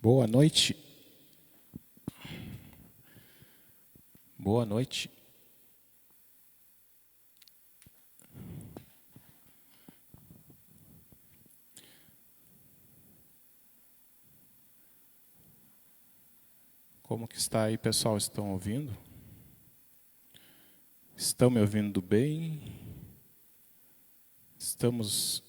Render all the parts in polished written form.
Boa noite. Boa noite. Como que está aí, pessoal? Estão ouvindo? Estão me ouvindo bem? Estamos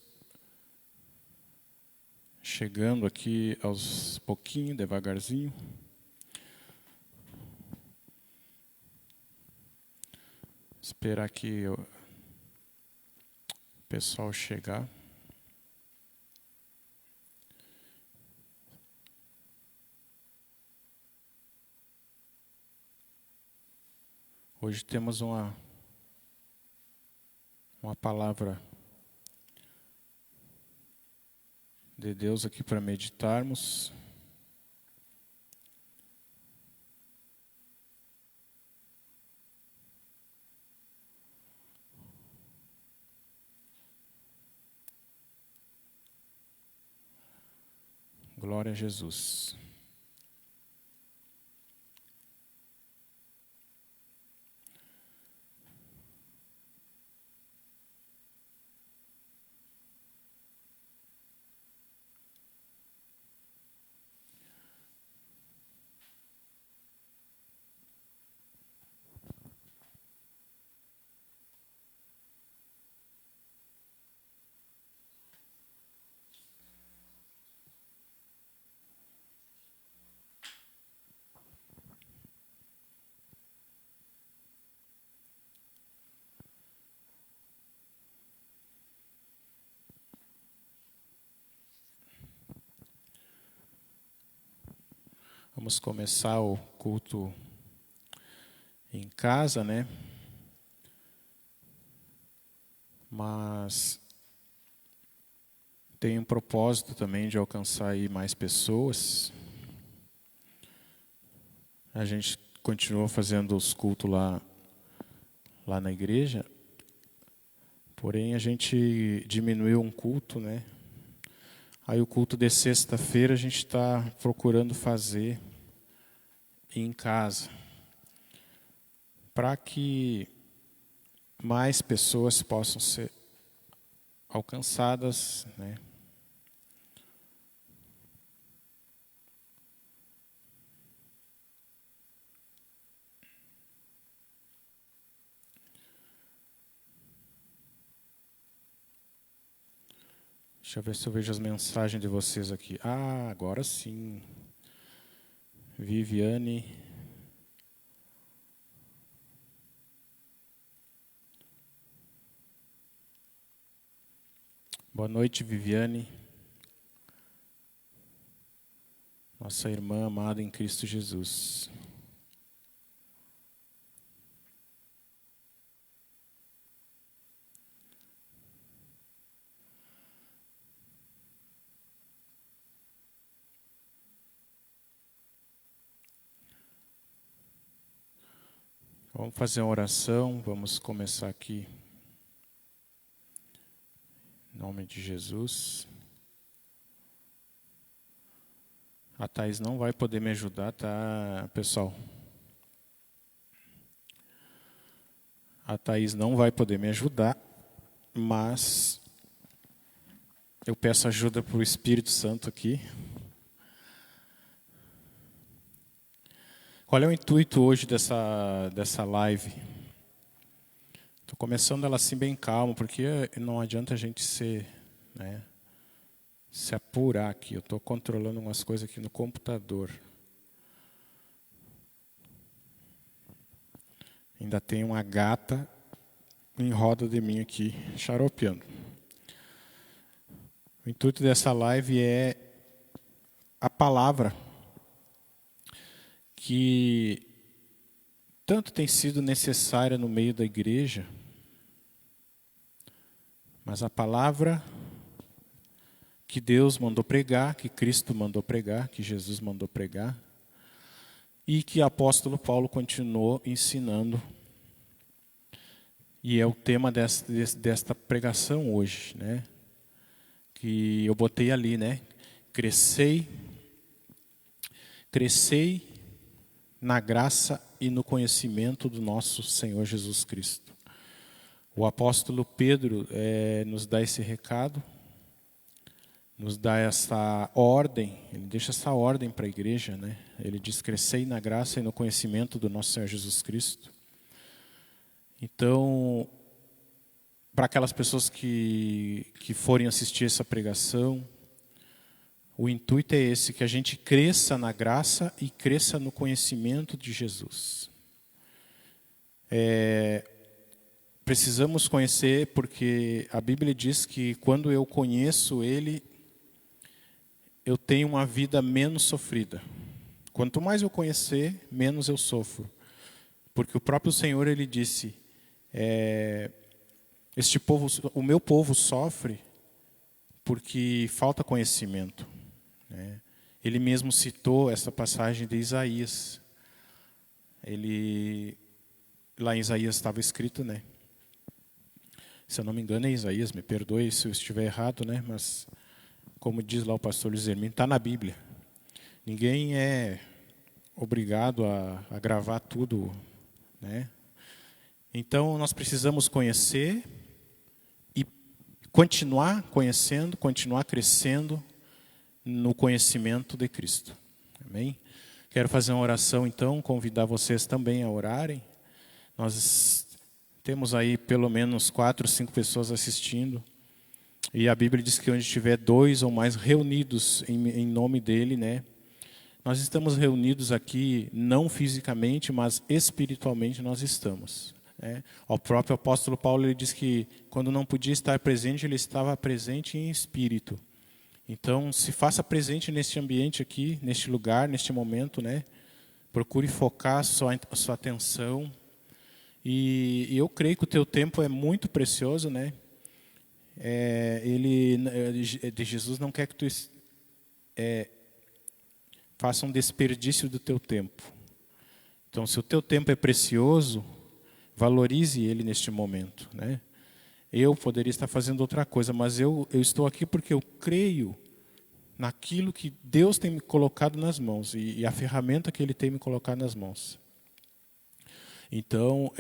chegando aqui aos pouquinho, devagarzinho. Esperar que o pessoal chegar. Hoje temos uma palavra de Deus aqui para meditarmos. Glória a Jesus. Vamos começar o culto em casa, né? Mas tem um propósito também de alcançar aí mais pessoas. A gente continua fazendo os cultos lá na igreja, porém a gente diminuiu um culto, né? Aí o culto de sexta-feira a gente está procurando fazer em casa, para que mais pessoas possam ser alcançadas, né? Deixa eu ver se eu vejo as mensagens de vocês aqui. Ah, agora sim. Viviane. Boa noite, Viviane. Nossa irmã amada em Cristo Jesus. Vamos fazer uma oração, vamos começar aqui. Em nome de Jesus. A Thaís não vai poder me ajudar, tá, pessoal? A Thaís não vai poder me ajudar, mas eu peço ajuda para o Espírito Santo aqui. Qual é o intuito hoje dessa live? Estou começando ela assim bem calmo, porque não adianta a gente se apurar aqui. Eu estou controlando umas coisas aqui no computador. Ainda tem uma gata em roda de mim aqui, xaropeando. O intuito dessa live é a palavra que tanto tem sido necessária no meio da igreja, mas a palavra que Deus mandou pregar, que Cristo mandou pregar, que Jesus mandou pregar, e que o apóstolo Paulo continuou ensinando. E é o tema desta pregação hoje, né? Que eu botei ali, né? Crescei crescei na graça e no conhecimento do nosso Senhor Jesus Cristo. O apóstolo Pedro nos dá esse recado, nos dá essa ordem, ele deixa essa ordem para a igreja, né? Ele diz, crescei na graça e no conhecimento do nosso Senhor Jesus Cristo. Então, para aquelas pessoas que forem assistir essa pregação, o intuito é esse, que a gente cresça na graça e cresça no conhecimento de Jesus. Precisamos conhecer, porque a Bíblia diz que quando eu conheço Ele, eu tenho uma vida menos sofrida. Quanto mais eu conhecer, menos eu sofro. Porque o próprio Senhor, Ele disse, o meu povo sofre porque falta conhecimento. Ele mesmo citou essa passagem de Isaías. Lá em Isaías estava escrito, né? Se eu não me engano é Isaías, me perdoe se eu estiver errado, né? Mas, como diz lá o pastor Luiz Hermínio, está na Bíblia. Ninguém é obrigado a gravar tudo, né? Então, nós precisamos conhecer e continuar conhecendo, continuar crescendo no conhecimento de Cristo. Amém? Quero fazer uma oração, então, convidar vocês também a orarem. Nós temos aí pelo menos 4, 5 pessoas assistindo. E a Bíblia diz que onde tiver 2 ou mais reunidos em nome dele, né? Nós estamos reunidos aqui, não fisicamente, mas espiritualmente nós estamos. O próprio apóstolo Paulo, ele diz que quando não podia estar presente, ele estava presente em espírito. Então, se faça presente neste ambiente aqui, neste lugar, neste momento, né? Procure focar a sua atenção. E eu creio que o teu tempo é muito precioso, né? Jesus não quer que tu faça um desperdício do teu tempo. Então, se o teu tempo é precioso, valorize ele neste momento, né? Eu poderia estar fazendo outra coisa, mas eu estou aqui porque eu creio naquilo que Deus tem me colocado nas mãos e a ferramenta que Ele tem me colocado nas mãos. Então,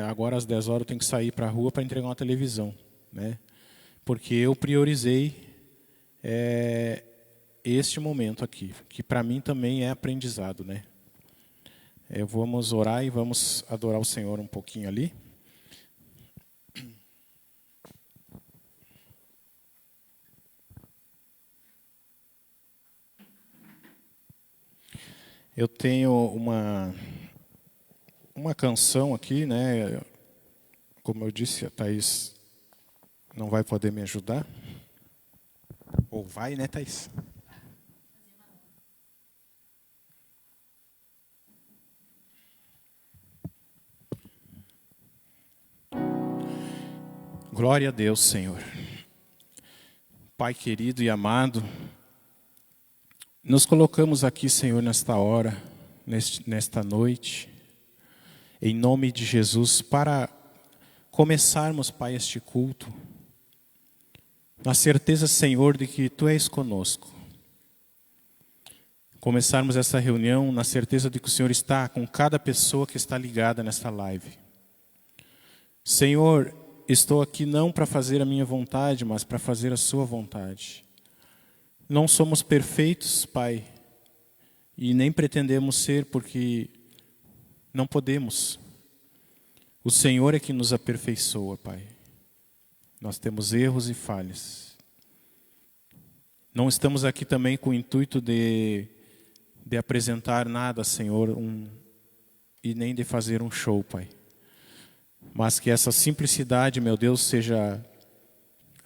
agora às 10 horas eu tenho que sair para a rua para entregar uma televisão, né? Porque eu priorizei este momento aqui, que para mim também é aprendizado, né? Vamos orar e vamos adorar o Senhor um pouquinho ali. Eu tenho uma canção aqui, né? Como eu disse, a Thaís não vai poder me ajudar. Ou vai, né, Thaís? Glória a Deus, Senhor. Pai querido e amado, nos colocamos aqui, Senhor, nesta hora, nesta noite, em nome de Jesus, para começarmos, Pai, este culto, na certeza, Senhor, de que Tu és conosco. Começarmos essa reunião na certeza de que o Senhor está com cada pessoa que está ligada nesta live. Senhor, estou aqui não para fazer a minha vontade, mas para fazer a Sua vontade. Não somos perfeitos, Pai, e nem pretendemos ser, porque não podemos. O Senhor é que nos aperfeiçoa, Pai. Nós temos erros e falhas. Não estamos aqui também com o intuito de apresentar nada, Senhor, e nem de fazer um show, Pai. Mas que essa simplicidade, meu Deus, seja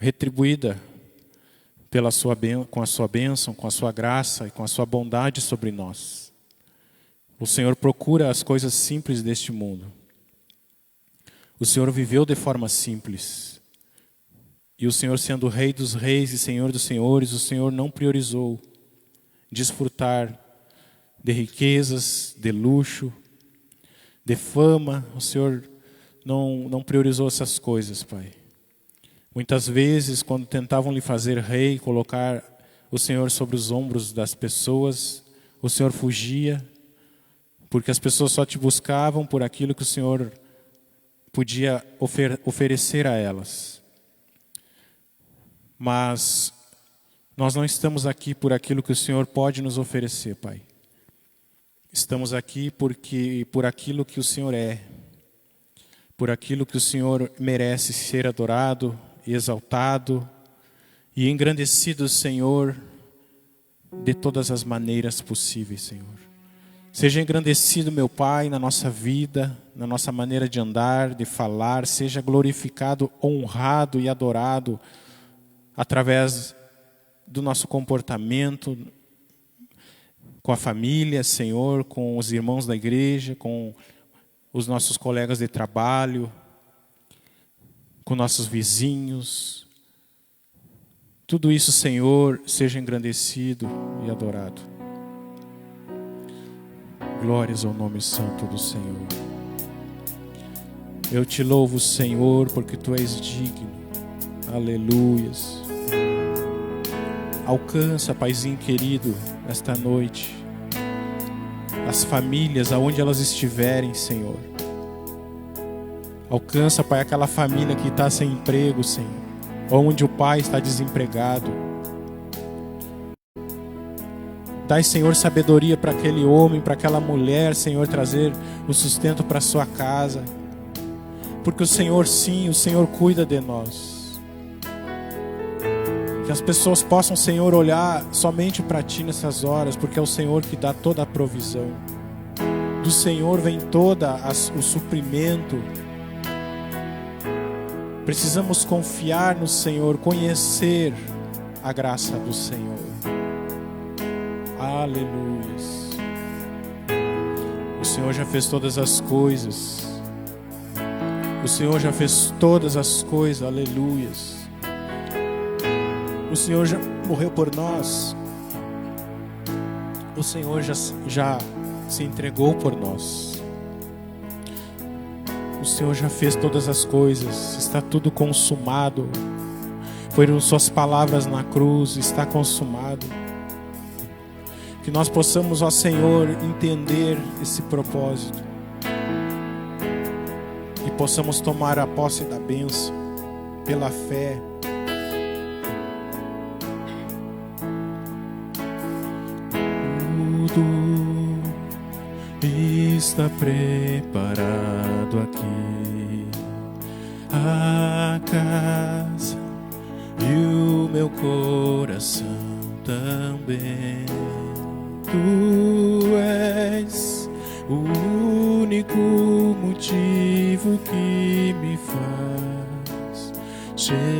retribuída com a sua bênção, com a sua graça e com a sua bondade sobre nós. O Senhor procura as coisas simples deste mundo. O Senhor viveu de forma simples. E o Senhor, sendo Rei dos reis e Senhor dos senhores, o Senhor não priorizou desfrutar de riquezas, de luxo, de fama. O Senhor não priorizou essas coisas, Pai. Muitas vezes, quando tentavam lhe fazer rei, colocar o Senhor sobre os ombros das pessoas, o Senhor fugia, porque as pessoas só te buscavam por aquilo que o Senhor podia oferecer a elas. Mas nós não estamos aqui por aquilo que o Senhor pode nos oferecer, Pai. Estamos aqui por aquilo que o Senhor é, por aquilo que o Senhor merece ser adorado e exaltado e engrandecido, Senhor, de todas as maneiras possíveis, Senhor. Seja engrandecido, meu Pai, na nossa vida, na nossa maneira de andar, de falar, seja glorificado, honrado e adorado através do nosso comportamento com a família, Senhor, com os irmãos da igreja, com os nossos colegas de trabalho, com nossos vizinhos. Tudo isso, Senhor, seja engrandecido e adorado. Glórias ao nome santo do Senhor. Eu te louvo, Senhor, porque Tu és digno. Aleluias. Alcança, Paizinho querido, esta noite, as famílias aonde elas estiverem, Senhor. Alcança, Pai, aquela família que está sem emprego, Senhor, onde o pai está desempregado. Dai, Senhor, sabedoria para aquele homem, para aquela mulher, Senhor, trazer o sustento para a sua casa. Porque o Senhor, sim, o Senhor cuida de nós. Que as pessoas possam, Senhor, olhar somente para Ti nessas horas, porque é o Senhor que dá toda a provisão. Do Senhor vem toda o suprimento. Precisamos confiar no Senhor, conhecer a graça do Senhor. Aleluia. O Senhor já fez todas as coisas. O Senhor já fez todas as coisas. Aleluia. O Senhor já morreu por nós. O Senhor já se entregou por nós. O Senhor já fez todas as coisas. Está tudo consumado. Foram suas palavras na cruz. Está consumado. Que nós possamos, ó Senhor, entender esse propósito. E possamos tomar a posse da bênção pela fé. Tudo está preparado aqui. A casa e o meu coração também. Tu és o único motivo que me faz chegar.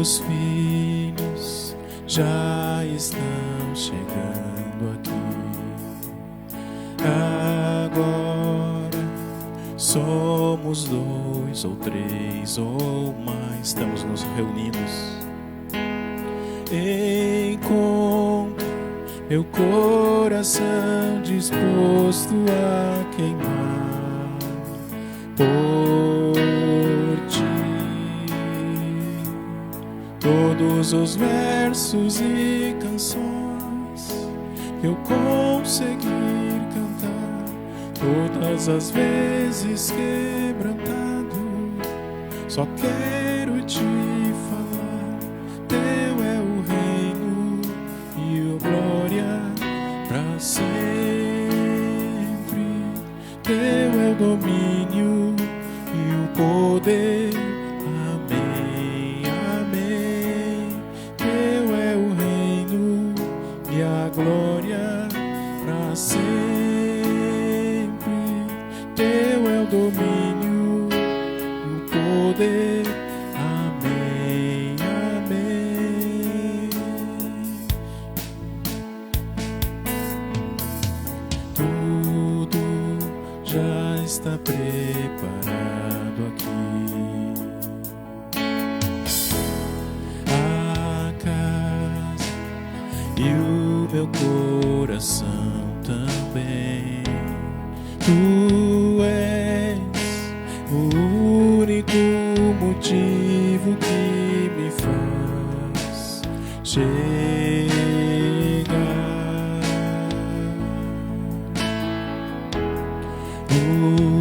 Os filhos já estão chegando aqui. Agora somos 2 ou 3 ou mais, estamos nos reunindo. Encontro meu coração disposto a queimar por Ti. Todos os versos e canções que eu conseguir cantar, todas as vezes quebrantado, só quero Te falar. Teu é o reino e a glória para sempre. Teu é o domínio e o poder. Amém, amém. Teu é o reino e a glória para sempre. Teu é o domínio e o poder. Amém, amém. Tudo já está preparado aqui. A casa e o meu coração também. Tu és o único motivo que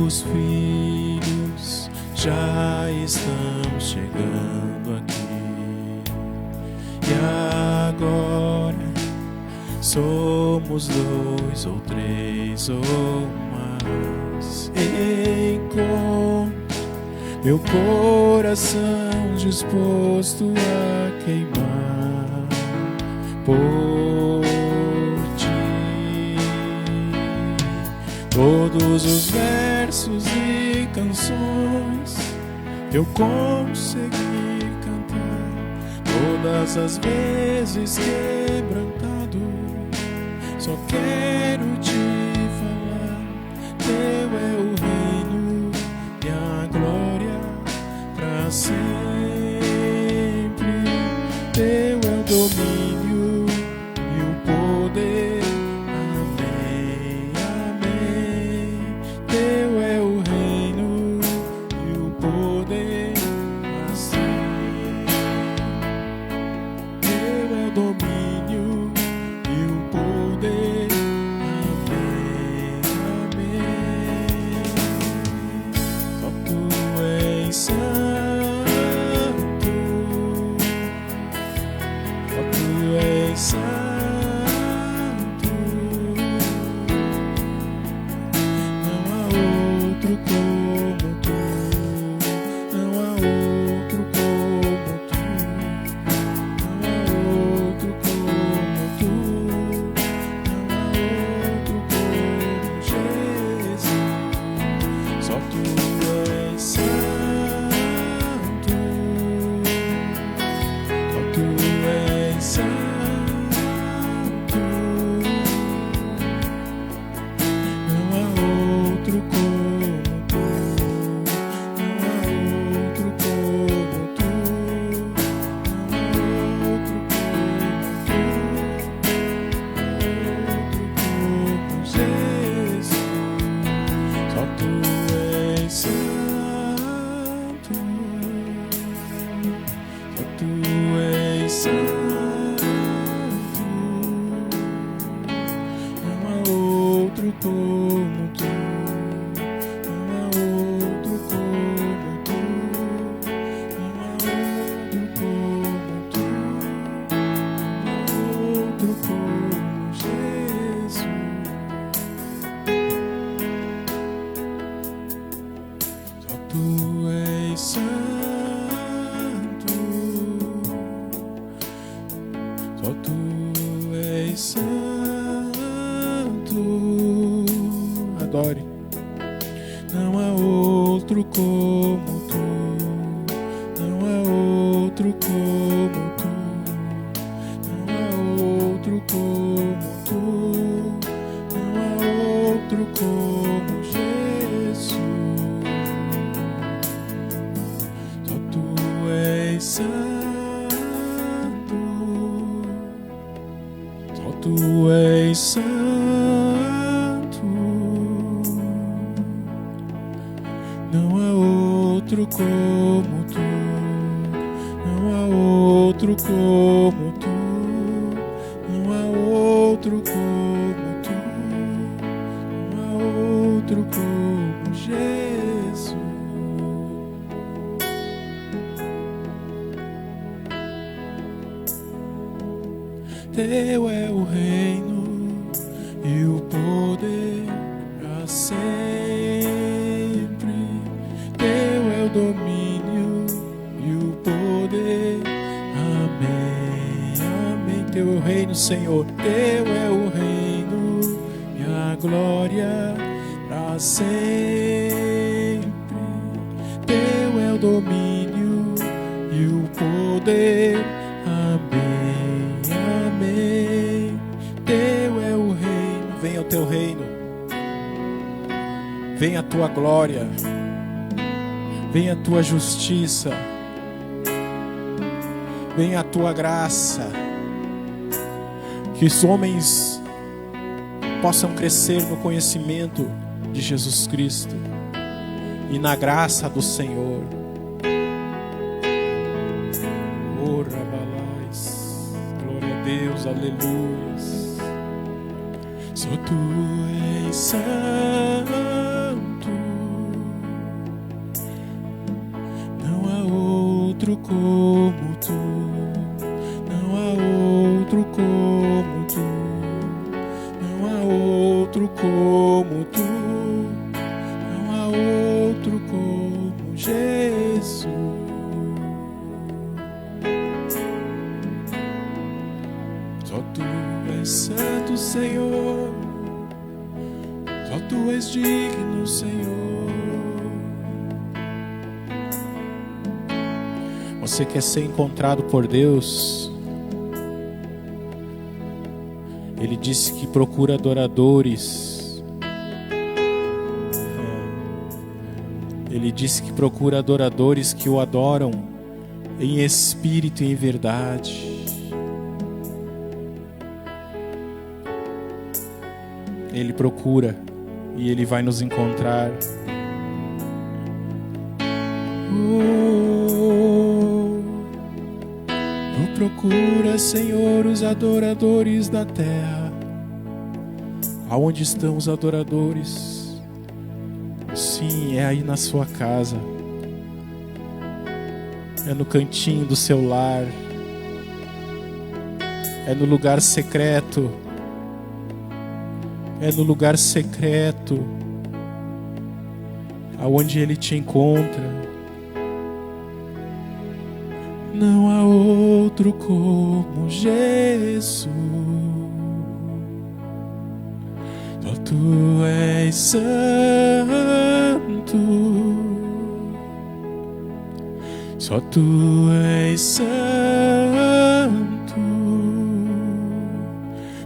Os filhos já estão chegando aqui, e agora somos 2 ou 3 ou mais. Encontro meu coração disposto a queimar por ti. Todos os versos e canções que eu consegui cantar, todas as vezes quebrantado, só quero te falar. Teu é o reino e a glória para sempre. Teu é o domínio e o poder. Amém, amém. Teu é o reino e o poder para sempre. Teu é o domínio e o poder. Amém, amém. Só tu és santo. Só tu és santo. Não há outro como tu. Não há outro como tu. Não há outro como tu. Não há outro como Jesus. Só tu és santo. Só tu és santo. Não há outro como tu. Não há outro como tu. Não há outro como tu. Outro como Jesus. Só tu és santo. Só tu és santo. Não há outro como tu. Não há outro como tu. Não há outro como tu. Não há outro como Jesus. Só tu és santo. Só tu és santo. Adore. Não há outro como tu. Não há outro como tu. Não há outro como tu. Não há outro como Jesus. Só tu és santo. Só tu és santo. Não há outro como tu. Não há outro como tu. Não há outro como tu. Não há outro como Jesus. Teu é o reino e o poder para sempre. Teu é o domínio e o poder. Amém, amém. Teu é o reino, Senhor. Teu é o reino e a glória para sempre. Teu é o domínio e o poder. Amém, amém. Teu é o reino. Venha o teu reino. Venha a tua glória. Venha a tua justiça. Venha a tua graça. Que os homens possam crescer no conhecimento de Jesus Cristo e na graça do Senhor. Ora, balais. Glória a Deus, aleluia. Só tu és santo. outro como tu, não há outro como tu, não há outro como tu, não há outro como Jesus. Só tu és santo, Senhor, só tu és digno, Senhor. Você quer ser encontrado por Deus? Ele disse que procura adoradores. Ele disse que procura adoradores que o adoram em espírito e em verdade. Ele procura e Ele vai nos encontrar. Tu procuras, Senhor, os adoradores da terra. Aonde estão os adoradores? Sim, é aí na sua casa. É no cantinho do seu lar. É no lugar secreto. É no lugar secreto aonde Ele te encontra. Não há outro como Jesus. Só tu és santo. Só tu és santo.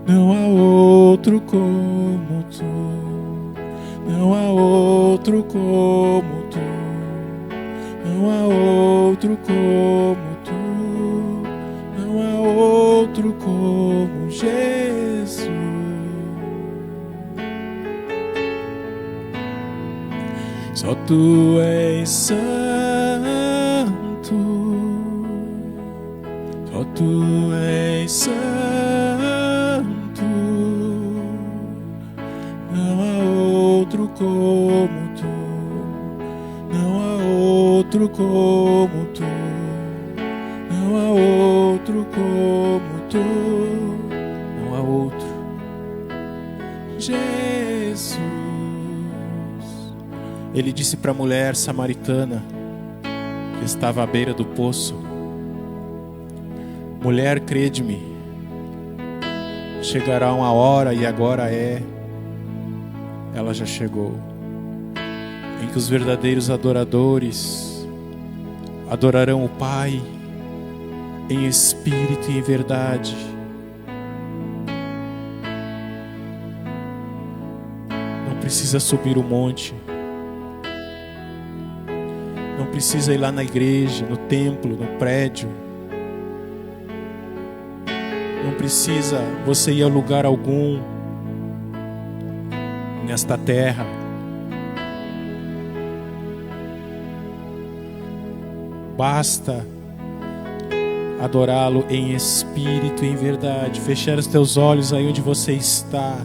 Não há outro como tu. Não há outro como tu. Não há outro como tu. Não há outro como Jesus. Só tu és santo. Só tu és santo. Não há outro como tu. Não há outro como tu. Não há outro como tu. Não há outro. Jesus. Ele disse para a mulher samaritana que estava à beira do poço: mulher, crede-me, chegará uma hora, e agora ela já chegou, em que os verdadeiros adoradores adorarão o Pai em espírito e em verdade. Não precisa subir o monte, não precisa ir lá na igreja, no templo, no prédio. Não precisa você ir a lugar algum nesta terra. Basta adorá-lo em espírito e em verdade. Fechar os teus olhos aí onde você está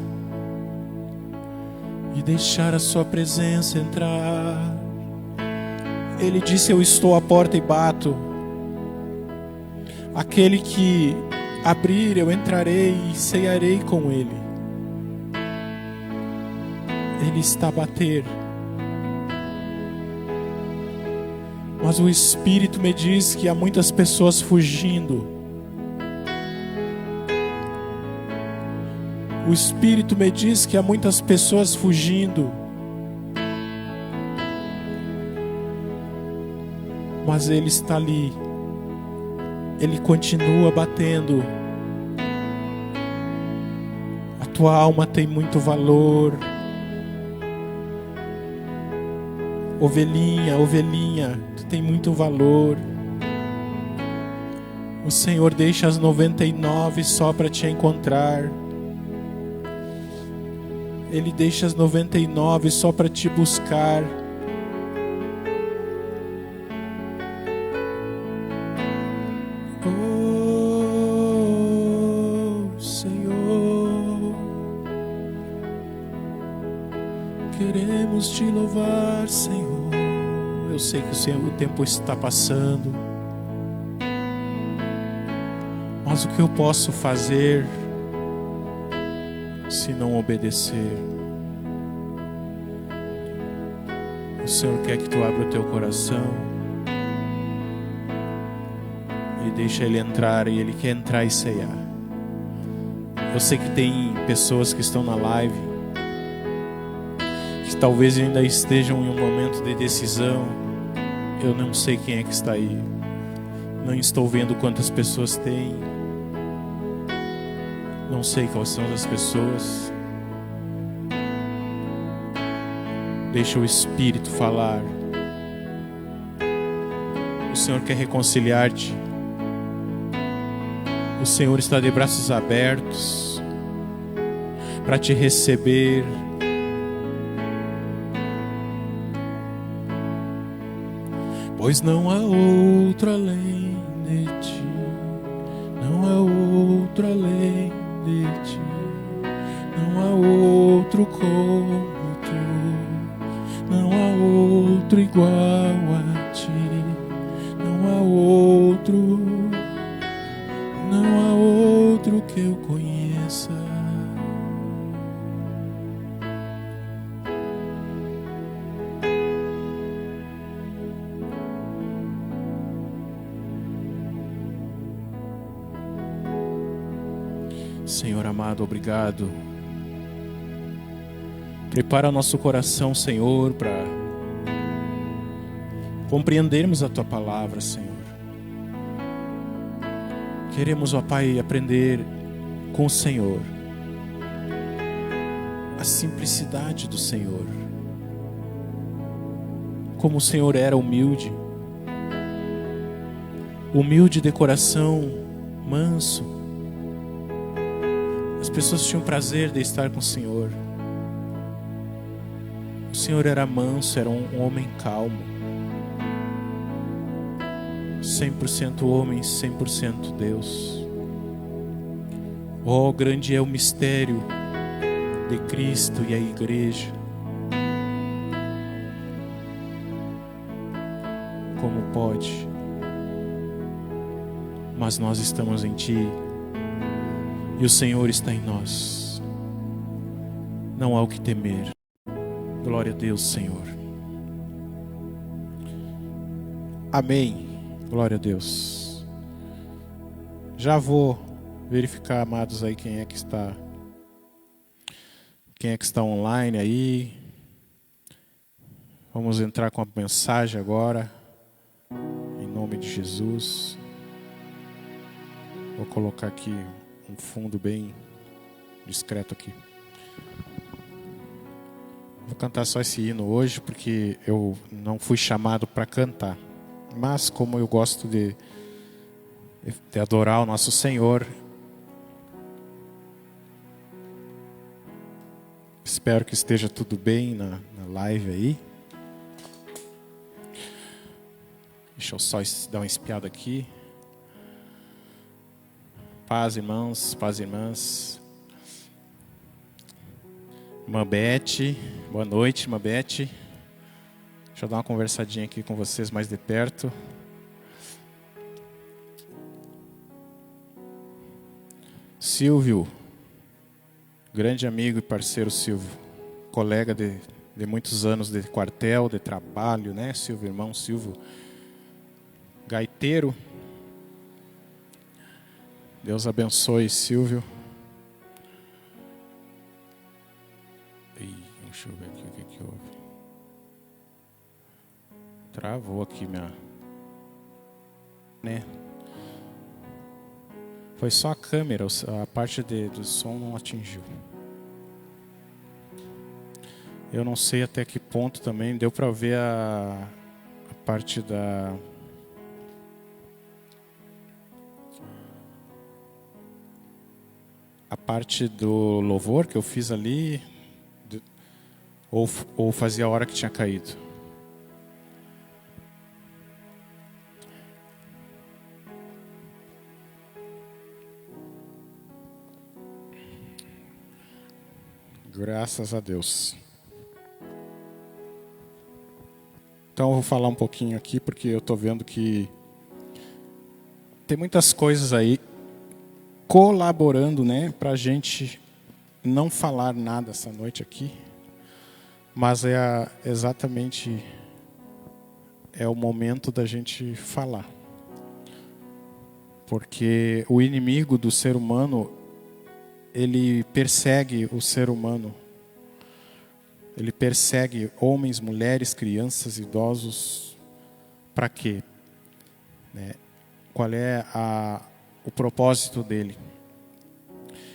e deixar a sua presença entrar. Ele disse: eu estou à porta e bato. Aquele que abrir, eu entrarei e cearei com ele. Ele está a bater. Mas o Espírito me diz que há muitas pessoas fugindo. O Espírito me diz que há muitas pessoas fugindo. Mas Ele está ali. Ele continua batendo. A tua alma tem muito valor. Ovelhinha, ovelhinha, tu tem muito valor. O Senhor deixa as 99 só para te encontrar. Ele deixa as 99 só para te buscar. Oh, Senhor, queremos te louvar, Senhor. Eu sei que o tempo está passando, Mas o que eu posso fazer se não obedecer? O Senhor quer que tu abra o teu coração e deixa Ele entrar, e Ele quer entrar e ceiar. Eu sei que tem pessoas que estão na live que talvez ainda estejam em um momento de decisão. Eu não sei quem é que está aí. Não estou vendo quantas pessoas tem. Não sei quais são as pessoas. Deixa o Espírito falar. O Senhor quer reconciliar-te. O Senhor está de braços abertos para te receber. Pois não há outro além de ti, não há outro além de ti, não há outro como tu, não há outro igual a ti, não há outro, não há outro que eu conheça. Senhor amado, obrigado. Prepara nosso coração, Senhor, para compreendermos a Tua palavra, Senhor. Queremos, ó Pai, aprender com o Senhor a simplicidade do Senhor. Como o Senhor era humilde, humilde de coração, manso. As pessoas tinham prazer de estar com o Senhor. O Senhor era manso, era um homem calmo. 100% homem, 100% Deus. Oh, grande é o mistério de Cristo e a igreja. Como pode? Mas nós estamos em Ti. E o Senhor está em nós. Não há o que temer. Glória a Deus, Senhor. Amém. Glória a Deus. Já vou verificar, amados, aí quem é que está online aí. Vamos entrar com a mensagem agora. Em nome de Jesus. Vou colocar aqui um fundo bem discreto aqui. Vou cantar só esse hino hoje porque eu não fui chamado para cantar. Mas como eu gosto de adorar o nosso Senhor, espero que esteja tudo bem na live aí. Deixa eu só dar uma espiada aqui. Paz, irmãos, paz, irmãs. Irmã Beth, boa noite, irmã Beth. Deixa eu dar uma conversadinha aqui com vocês mais de perto. Silvio, grande amigo e parceiro Silvio, colega de muitos anos de quartel, de trabalho, né, Silvio, irmão Silvio, gaiteiro. Deus abençoe, Silvio. Deixa eu ver aqui o que houve. Travou aqui minha... né? Foi só a câmera, a parte do som não atingiu. Eu não sei até que ponto também, deu para ver a parte da... a parte do louvor que eu fiz ali, ou fazia a hora que tinha caído. Graças a Deus. Então eu vou falar um pouquinho aqui, porque eu estou vendo que tem muitas coisas aí colaborando, né, para a gente não falar nada essa noite aqui, mas exatamente o momento da gente falar. Porque o inimigo do ser humano, ele persegue o ser humano. Ele persegue homens, mulheres, crianças, idosos. Para quê? Qual é o propósito dele?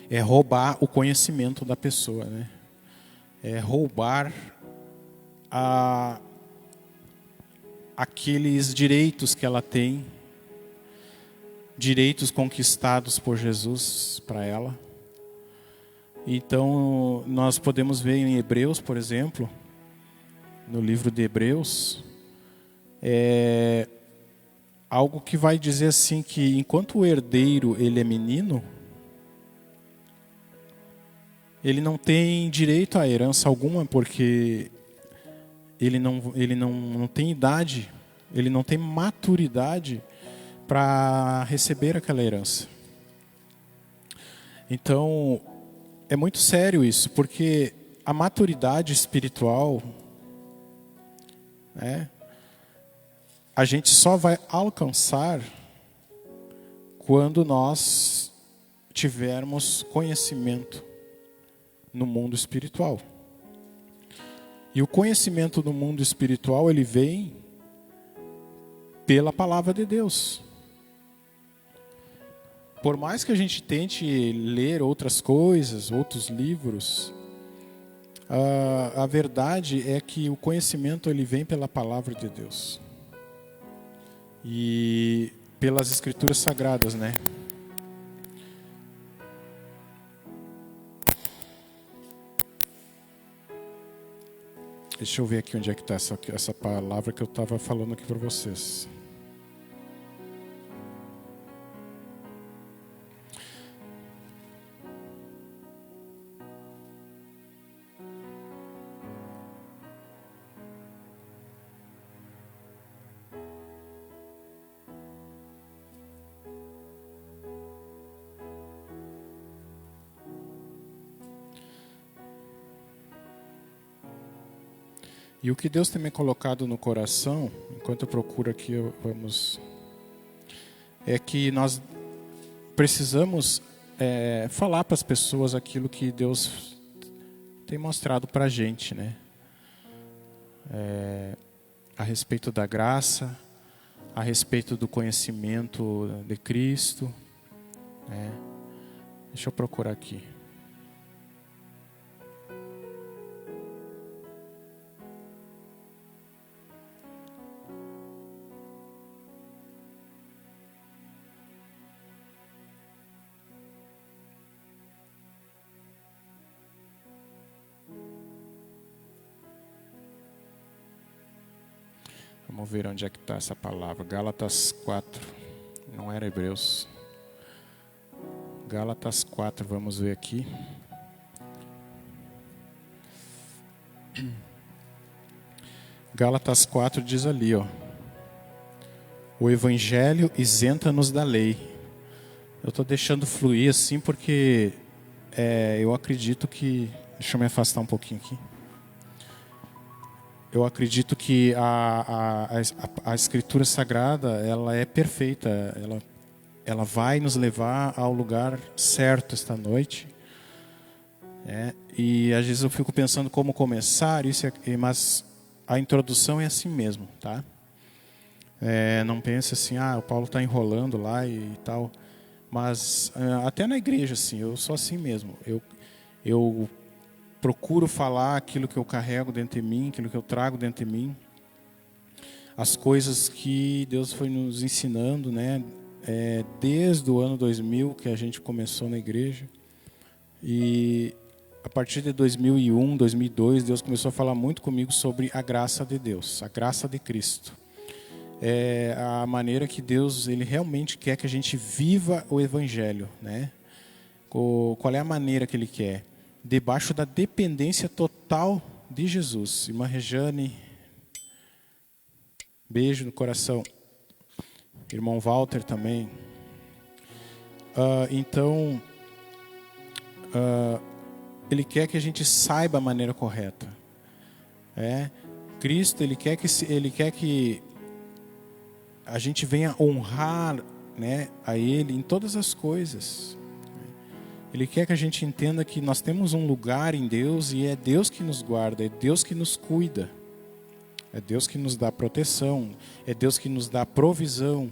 É roubar o conhecimento da pessoa, né? É roubar aqueles direitos que ela tem, direitos conquistados por Jesus para ela. Então, nós podemos ver em Hebreus, por exemplo, no livro de Hebreus, algo que vai dizer assim que enquanto o herdeiro ele é menino, ele não tem direito à herança alguma, porque ele não tem idade, ele não tem maturidade para receber aquela herança. Então, é muito sério isso, porque a maturidade espiritual, né, a gente só vai alcançar quando nós tivermos conhecimento no mundo espiritual. E o conhecimento do mundo espiritual, ele vem pela palavra de Deus. Por mais que a gente tente ler outras coisas, outros livros, a verdade é que o conhecimento ele vem pela palavra de Deus. E pelas escrituras sagradas, né? Deixa eu ver aqui onde é que está essa palavra que eu estava falando aqui para vocês. E o que Deus tem me colocado no coração, enquanto eu procuro aqui, é que nós precisamos falar para as pessoas aquilo que Deus tem mostrado para a gente, né? A respeito da graça, a respeito do conhecimento de Cristo, né? Deixa eu procurar aqui. Vamos ver onde é que está essa palavra. Gálatas 4. Não era Hebreus. Gálatas 4, vamos ver aqui. Gálatas 4 diz ali, ó. O evangelho isenta-nos da lei. Eu estou deixando fluir assim porque eu acredito que... Deixa eu me afastar um pouquinho aqui. Eu acredito que a Escritura Sagrada, ela é perfeita. Ela vai nos levar ao lugar certo esta noite. E às vezes eu fico pensando como começar, mas a introdução é assim mesmo, tá? Não pense assim, o Paulo está enrolando lá e tal. Mas até na igreja, assim, eu sou assim mesmo. Eu procuro falar aquilo que eu carrego dentro de mim, aquilo que eu trago dentro de mim. As coisas que Deus foi nos ensinando, né? Desde o ano 2000 que a gente começou na igreja. E a partir de 2001, 2002, Deus começou a falar muito comigo sobre a graça de Deus, a graça de Cristo. A maneira que Deus ele realmente quer que a gente viva o Evangelho, né? Qual é a maneira que Ele quer? Debaixo da dependência total de Jesus. Irmã Rejane, beijo no coração. Irmão Walter também. Então, Ele quer que a gente saiba a maneira correta. Cristo, Ele quer que a gente venha honrar, né, a Ele em todas as coisas. Ele quer que a gente entenda que nós temos um lugar em Deus e é Deus que nos guarda, é Deus que nos cuida, é Deus que nos dá proteção, é Deus que nos dá provisão,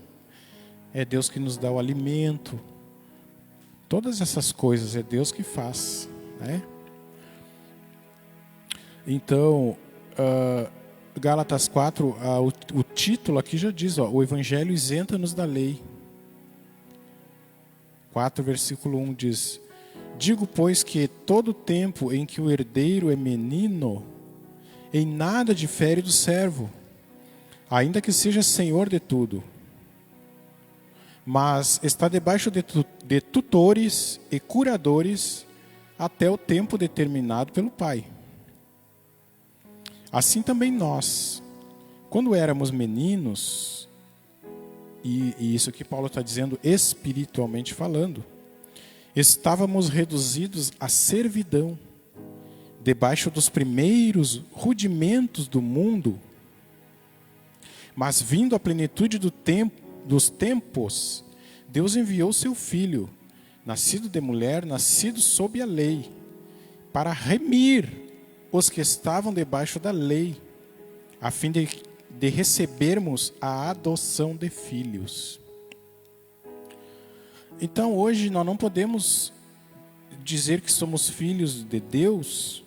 é Deus que nos dá o alimento. Todas essas coisas é Deus que faz, né? Então, Gálatas 4, o título aqui já diz, o Evangelho isenta-nos da lei. 4, versículo 1 diz: digo, pois, que todo tempo em que o herdeiro é menino, em nada difere do servo, ainda que seja senhor de tudo, mas está debaixo de tutores e curadores até o tempo determinado pelo Pai. Assim também nós, quando éramos meninos, e isso que Paulo está dizendo espiritualmente falando, estávamos reduzidos à servidão, debaixo dos primeiros rudimentos do mundo, mas vindo à plenitude dos tempos, Deus enviou seu Filho, nascido de mulher, nascido sob a lei, para remir os que estavam debaixo da lei, a fim de recebermos a adoção de filhos. Então hoje nós não podemos dizer que somos filhos de Deus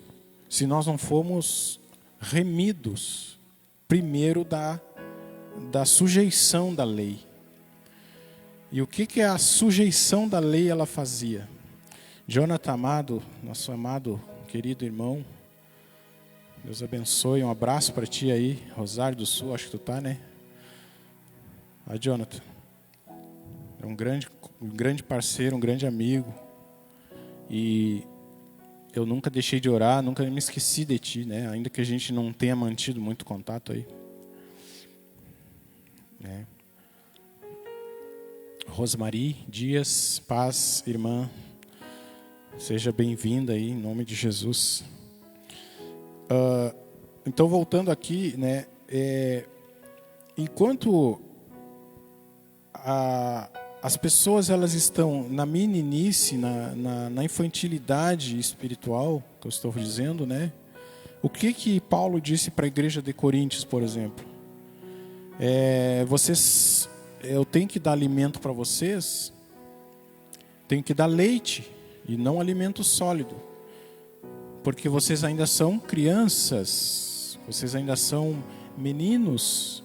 se nós não formos remidos primeiro da sujeição da lei. E o que a sujeição da lei ela fazia? Jonathan amado, nosso amado querido irmão, Deus abençoe, um abraço para ti aí, Rosário do Sul, acho que tu tá, né? Jonathan, é um grande parceiro, um grande amigo, e eu nunca deixei de orar, nunca me esqueci de ti, né? Ainda que a gente não tenha mantido muito contato aí. Rosmari Dias, paz, irmã, seja bem-vinda aí, em nome de Jesus. Então, voltando aqui, né, enquanto as pessoas elas estão na meninice, na infantilidade espiritual, que eu estou dizendo, né? O que Paulo disse para a igreja de Coríntios, por exemplo? Eu tenho que dar alimento para vocês, tenho que dar leite e não alimento sólido, porque vocês ainda são crianças, vocês ainda são meninos.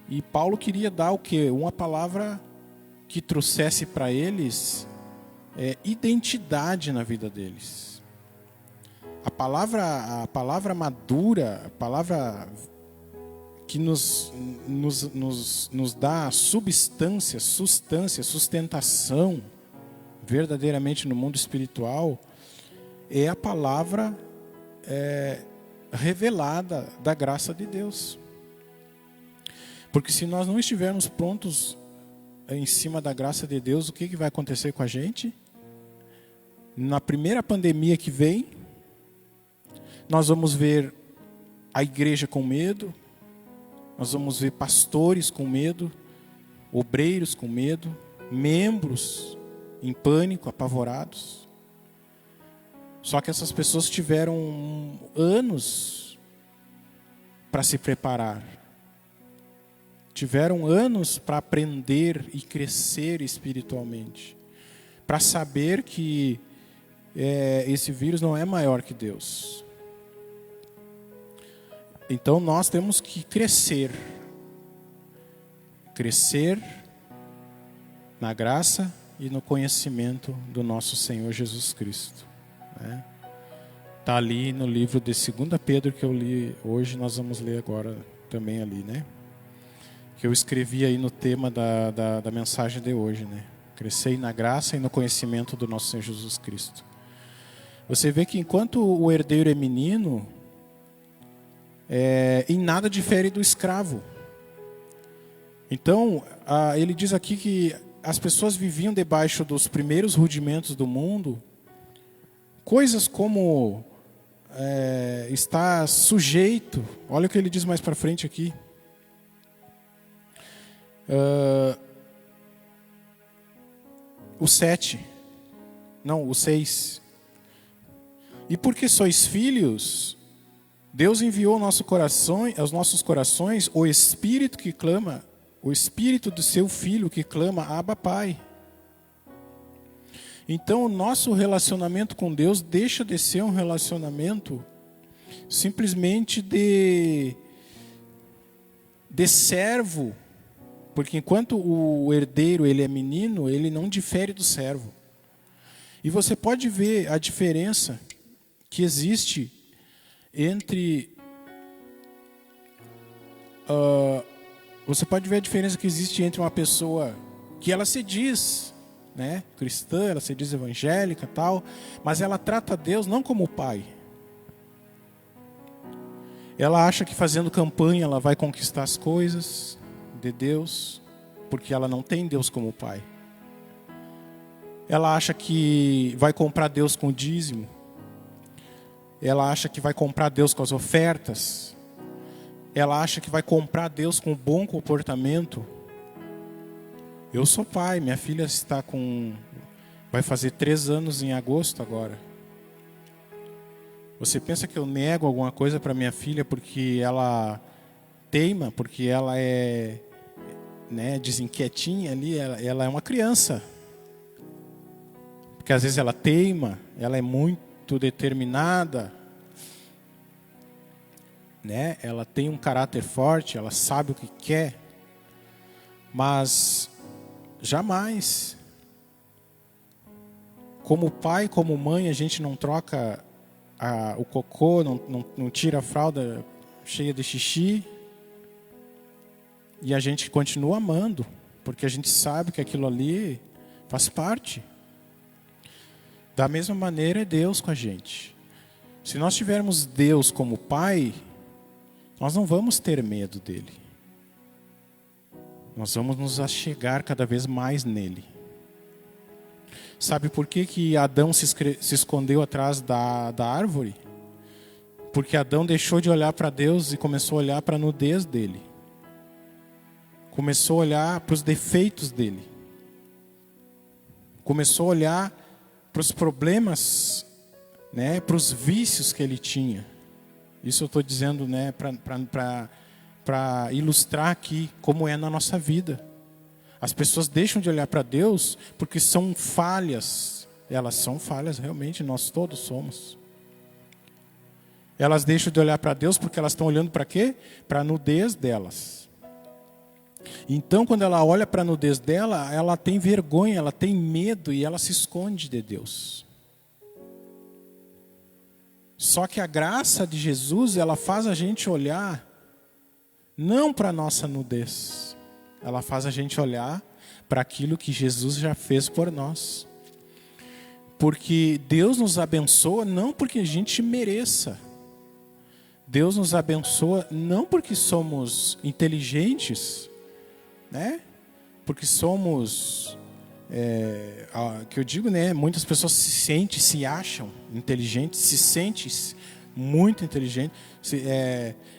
E Paulo queria dar o quê? Uma palavra que trouxesse para eles identidade na vida deles. A palavra madura, a palavra que nos dá substância, sustentação verdadeiramente no mundo espiritual, é a palavra revelada da graça de Deus. Porque se nós não estivermos prontos em cima da graça de Deus, o que vai acontecer com a gente? Na primeira pandemia que vem, nós vamos ver a igreja com medo, nós vamos ver pastores com medo, obreiros com medo, membros em pânico, apavorados. Só que essas pessoas tiveram anos para se preparar. Tiveram anos para aprender e crescer espiritualmente. Para saber que esse vírus não é maior que Deus. Então nós temos que crescer. Crescer na graça e no conhecimento do nosso Senhor Jesus Cristo. Está ali no livro de 2 Pedro que eu li hoje, nós vamos ler agora também ali, né? Que eu escrevi aí no tema da mensagem de hoje, né? Crescer na graça e no conhecimento do nosso Senhor Jesus Cristo. Você vê que enquanto o herdeiro é menino, em nada difere do escravo. Então, ele diz aqui que as pessoas viviam debaixo dos primeiros rudimentos do mundo, coisas como estar sujeito, olha o que ele diz mais para frente aqui, o 7, não, o 6. E porque sois filhos, Deus enviou aos nossos corações o Espírito que clama, o Espírito do seu Filho que clama, Abba, Pai. Então o nosso relacionamento com Deus deixa de ser um relacionamento simplesmente de servo, porque enquanto o herdeiro ele é menino, ele não difere do servo. E você pode ver a diferença que existe entre uma pessoa que ela se diz, né, cristã, ela se diz evangélica, tal, mas ela trata Deus não como pai. Ela acha que fazendo campanha ela vai conquistar as coisas de Deus, porque ela não tem Deus como pai. Ela acha que vai comprar Deus com o dízimo. Ela acha que vai comprar Deus com as ofertas. Ela acha que vai comprar Deus com bom comportamento. Eu sou pai, minha filha vai fazer 3 anos em agosto agora. Você pensa que eu nego alguma coisa para minha filha porque ela teima, porque ela é, né, desinquietinha ali, ela é uma criança. Porque às vezes ela teima, ela é muito determinada, né? Ela tem um caráter forte, ela sabe o que quer, mas jamais, como pai, como mãe, a gente não troca o cocô, não tira a fralda cheia de xixi, e a gente continua amando, porque a gente sabe que aquilo ali faz parte. Da mesma maneira é Deus com a gente. Se nós tivermos Deus como Pai, nós não vamos ter medo dele. Nós vamos nos achegar cada vez mais nele. Sabe por que Adão se escondeu atrás da árvore? Porque Adão deixou de olhar para Deus e começou a olhar para a nudez dele. Começou a olhar para os defeitos dele. Começou a olhar para os problemas, né, para os vícios que ele tinha. Isso eu estou dizendo, né, para ilustrar aqui como é na nossa vida. As pessoas deixam de olhar para Deus porque são falhas. Elas são falhas, realmente, nós todos somos. Elas deixam de olhar para Deus porque elas estão olhando para quê? Para a nudez delas. Então, quando ela olha para a nudez dela, ela tem vergonha, ela tem medo e ela se esconde de Deus. Só que a graça de Jesus, ela faz a gente olhar não para a nossa nudez. Ela faz a gente olhar para aquilo que Jesus já fez por nós. Porque Deus nos abençoa não porque a gente mereça. Deus nos abençoa não porque somos inteligentes, né? Porque somos, que eu digo, né? Muitas pessoas se acham inteligentes, se sentem muito inteligentes.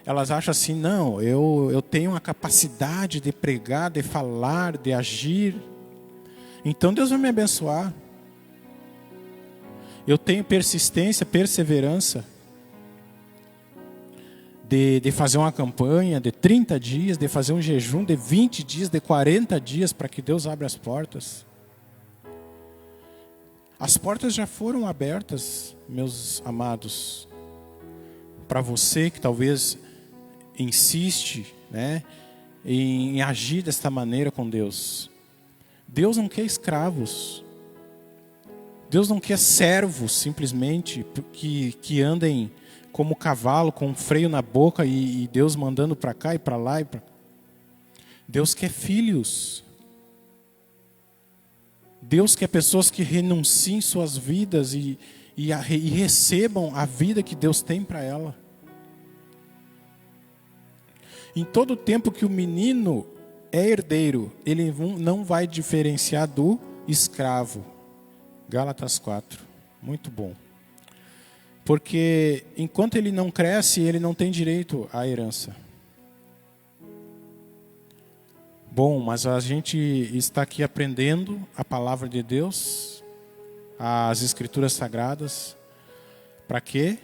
Elas acham assim, não, eu tenho uma capacidade de pregar, de falar, de agir. Então Deus vai me abençoar. Eu tenho persistência, perseverança. De fazer uma campanha de 30 dias, de fazer um jejum de 20 dias, de 40 dias, para que Deus abra as portas. As portas já foram abertas, meus amados, para você que talvez insiste, né, em agir desta maneira com Deus. Deus não quer escravos. Deus não quer servos, simplesmente, que andem como cavalo, com um freio na boca e Deus mandando para cá e para lá. Deus quer filhos. Deus quer pessoas que renunciem suas vidas e recebam a vida que Deus tem para ela. Em todo o tempo que o menino é herdeiro, ele não vai diferenciar do escravo. Gálatas 4. Muito bom. Porque enquanto ele não cresce, ele não tem direito à herança. Bom, mas a gente está aqui aprendendo a palavra de Deus, as escrituras sagradas. Para quê?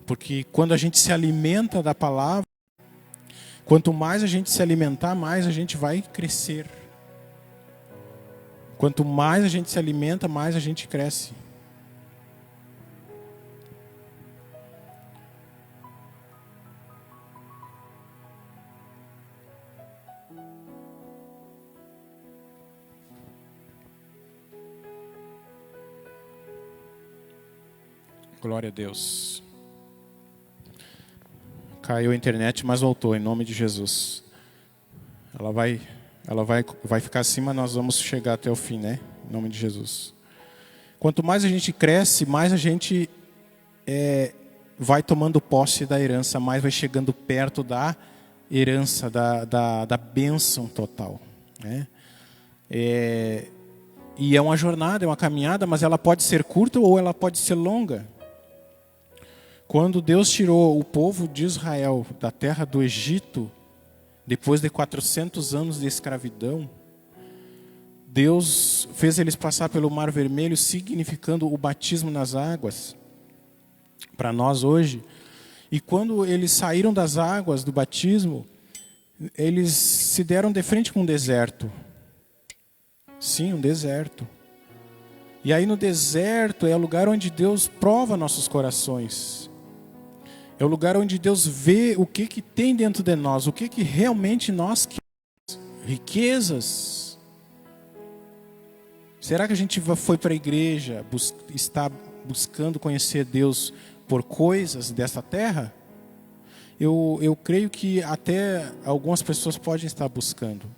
Porque quando a gente se alimenta da palavra, quanto mais a gente se alimentar, mais a gente vai crescer. Quanto mais a gente se alimenta, mais a gente cresce. Glória a Deus. Caiu a internet, mas voltou, em nome de Jesus. Ela vai ficar assim, mas nós vamos chegar até o fim, né? Em nome de Jesus. Quanto mais a gente cresce, mais a gente vai tomando posse da herança, mais vai chegando perto da herança, da bênção total, né? E é uma jornada, é uma caminhada, mas ela pode ser curta ou ela pode ser longa. Quando Deus tirou o povo de Israel da terra do Egito, depois de 400 anos de escravidão, Deus fez eles passar pelo Mar Vermelho, significando o batismo nas águas, para nós hoje. E quando eles saíram das águas do batismo, eles se deram de frente com um deserto. Sim, um deserto. E aí no deserto é o lugar onde Deus prova nossos corações. É o lugar onde Deus vê o que tem dentro de nós, o que realmente nós queremos. Riquezas. Será que a gente foi para a igreja, está buscando conhecer Deus por coisas dessa terra? Eu creio que até algumas pessoas podem estar buscando.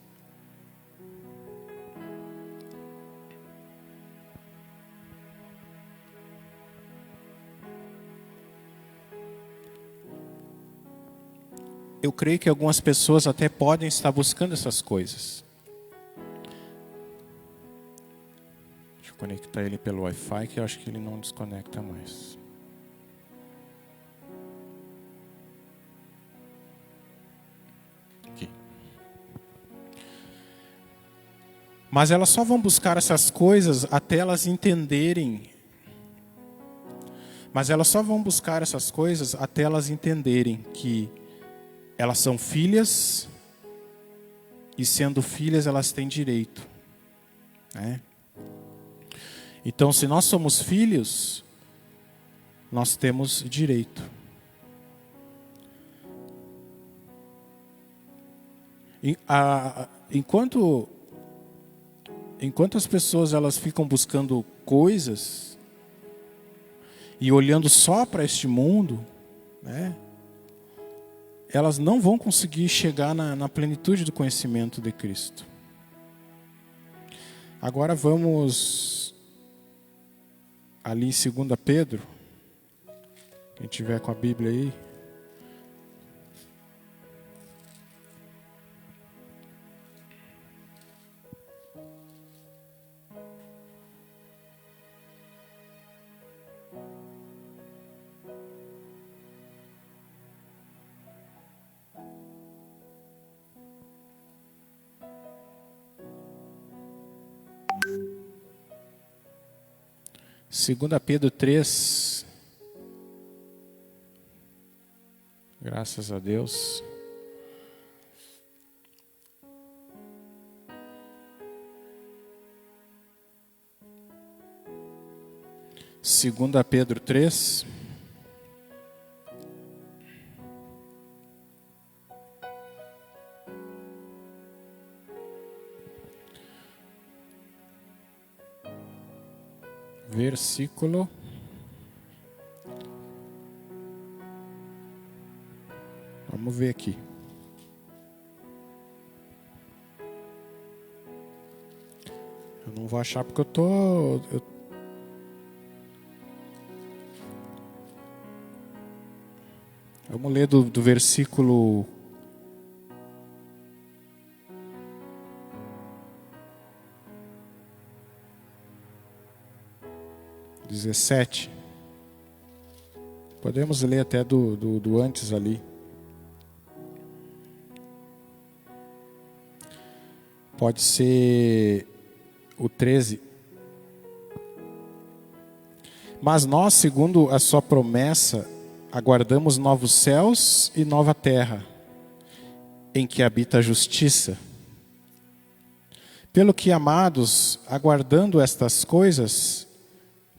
Eu creio que algumas pessoas até podem estar buscando essas coisas. Deixa eu conectar ele pelo Wi-Fi, que eu acho que ele não desconecta mais. Aqui. Mas elas só vão buscar essas coisas até elas entenderem. Que elas são filhas, e sendo filhas elas têm direito, né? Então, se nós somos filhos, nós temos direito. Enquanto as pessoas elas ficam buscando coisas e olhando só para este mundo, né? Elas não vão conseguir chegar na plenitude do conhecimento de Cristo. Agora vamos ali em 2 Pedro. Quem tiver com a Bíblia aí. Segunda Pedro 3. Graças a Deus. Segunda Pedro 3. Versículo. Vamos ver aqui. Eu não vou achar porque Vamos ler do versículo 17. Podemos ler até do antes ali. Pode ser o 13. Mas nós, segundo a sua promessa, aguardamos novos céus e nova terra, em que habita a justiça. Pelo que, amados, aguardando estas coisas,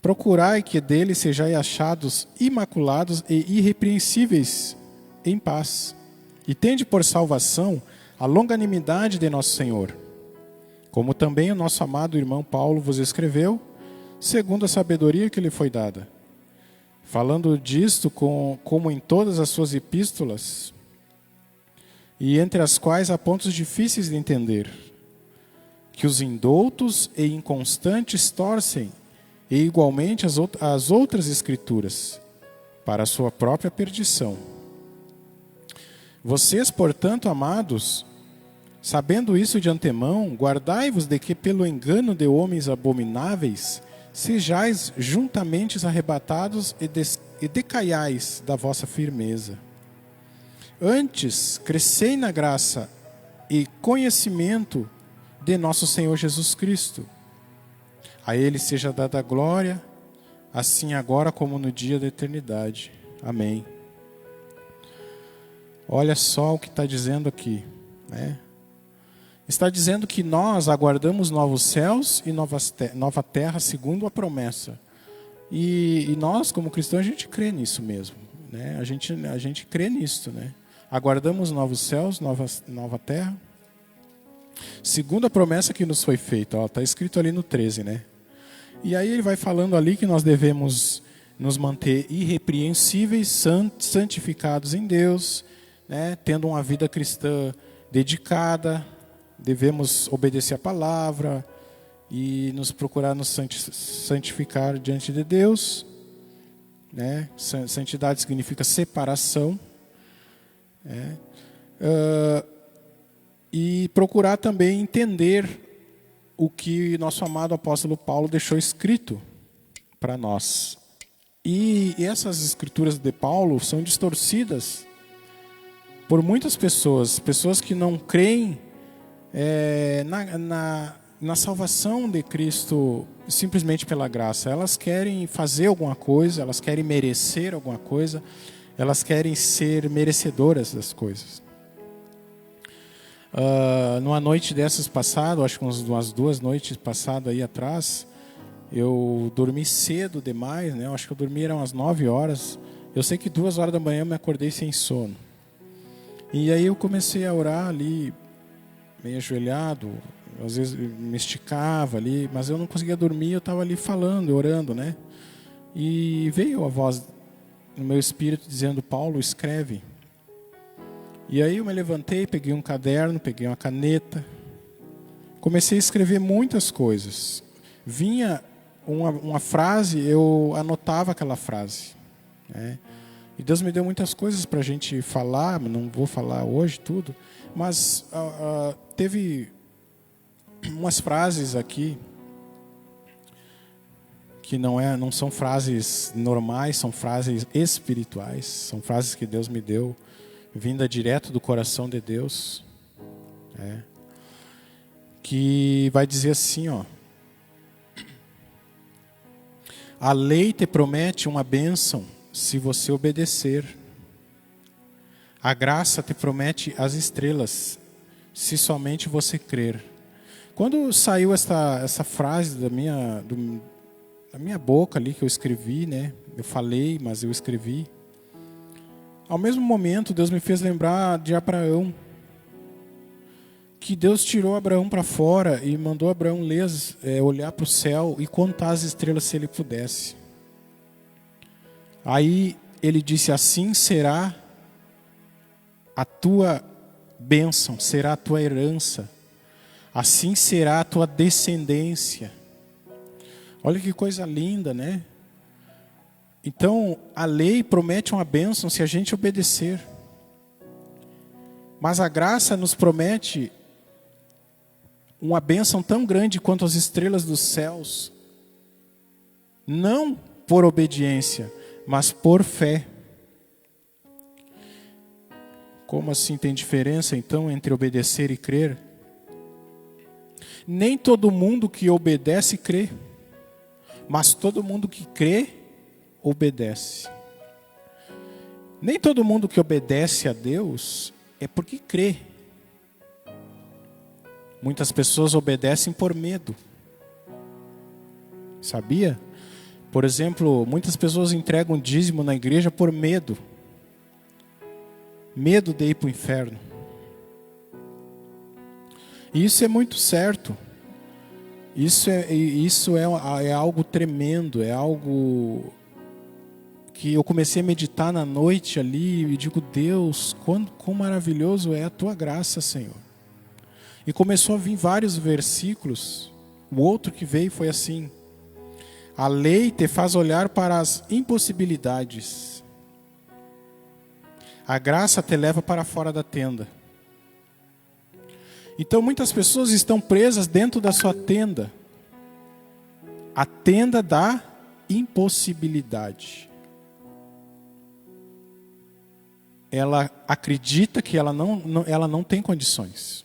procurai que dele sejais achados imaculados e irrepreensíveis em paz. E tende por salvação a longanimidade de nosso Senhor, como também o nosso amado irmão Paulo vos escreveu, segundo a sabedoria que lhe foi dada, falando disto como em todas as suas epístolas, e entre as quais há pontos difíceis de entender, que os indoutos e inconstantes torcem, e igualmente as outras escrituras, para a sua própria perdição. Vocês, portanto, amados, sabendo isso de antemão, guardai-vos de que pelo engano de homens abomináveis sejais juntamente arrebatados e decaiais da vossa firmeza. Antes, crescei na graça e conhecimento de nosso Senhor Jesus Cristo. A Ele seja dada a glória, assim agora como no dia da eternidade. Amém. Olha só o que está dizendo aqui, né? Está dizendo que nós aguardamos novos céus e nova terra segundo a promessa. E nós, como cristãos, a gente crê nisso mesmo, né? A gente crê nisso, né? Aguardamos novos céus, nova terra, segundo a promessa que nos foi feita. Está escrito ali no 13, né? E aí ele vai falando ali que nós devemos nos manter irrepreensíveis, santificados em Deus, né? Tendo uma vida cristã dedicada. Devemos obedecer a palavra e nos procurar nos santificar diante de Deus, né? Santidade significa separação, né? E procurar também entender o que nosso amado apóstolo Paulo deixou escrito para nós. E essas escrituras de Paulo são distorcidas por muitas pessoas que não creem na salvação de Cristo simplesmente pela graça. Elas querem fazer alguma coisa, elas querem merecer alguma coisa, elas querem ser merecedoras das coisas. Numa noite dessas passadas, acho que umas 2 noites passadas aí atrás, eu dormi cedo demais, né? Eu acho que eu dormi eram umas 9 horas. Eu sei que 2 horas da manhã eu me acordei sem sono. E aí eu comecei a orar ali, meio ajoelhado, às vezes me esticava ali, mas eu não conseguia dormir, eu estava ali falando, orando, né? E veio a voz no meu espírito dizendo: Paulo, escreve. E aí eu me levantei, peguei um caderno, peguei uma caneta, comecei a escrever muitas coisas. Vinha uma frase, eu anotava aquela frase, né? E Deus me deu muitas coisas para a gente falar, não vou falar hoje tudo, mas teve umas frases aqui que não são frases normais, são frases espirituais, são frases que Deus me deu, vinda direto do coração de Deus, né? Que vai dizer assim, ó: a lei te promete uma bênção se você obedecer. A graça te promete as estrelas, se somente você crer. Quando saiu essa frase da minha boca ali, que eu escrevi, né? Eu falei, mas eu escrevi. Ao mesmo momento, Deus me fez lembrar de Abraão. Que Deus tirou Abraão para fora e mandou Abraão olhar para o céu e contar as estrelas se ele pudesse. Aí ele disse: assim será a tua bênção, será a tua herança, assim será a tua descendência. Olha que coisa linda, né? Então, a lei promete uma bênção se a gente obedecer. Mas a graça nos promete uma bênção tão grande quanto as estrelas dos céus. Não por obediência, mas por fé. Como assim tem diferença então entre obedecer e crer? Nem todo mundo que obedece crê, mas todo mundo que crê obedece. Nem todo mundo que obedece a Deus é porque crê. Muitas pessoas obedecem por medo. Sabia? Por exemplo, muitas pessoas entregam dízimo na igreja por medo. Medo de ir para o inferno. E isso é muito certo. Isso é algo tremendo, é algo que eu comecei a meditar na noite ali e digo, Deus, quão maravilhoso é a tua graça, Senhor. E começou a vir vários versículos. O outro que veio foi assim: a lei te faz olhar para as impossibilidades. A graça te leva para fora da tenda. Então muitas pessoas estão presas dentro da sua tenda. A tenda da impossibilidade. Ela acredita que ela não tem condições.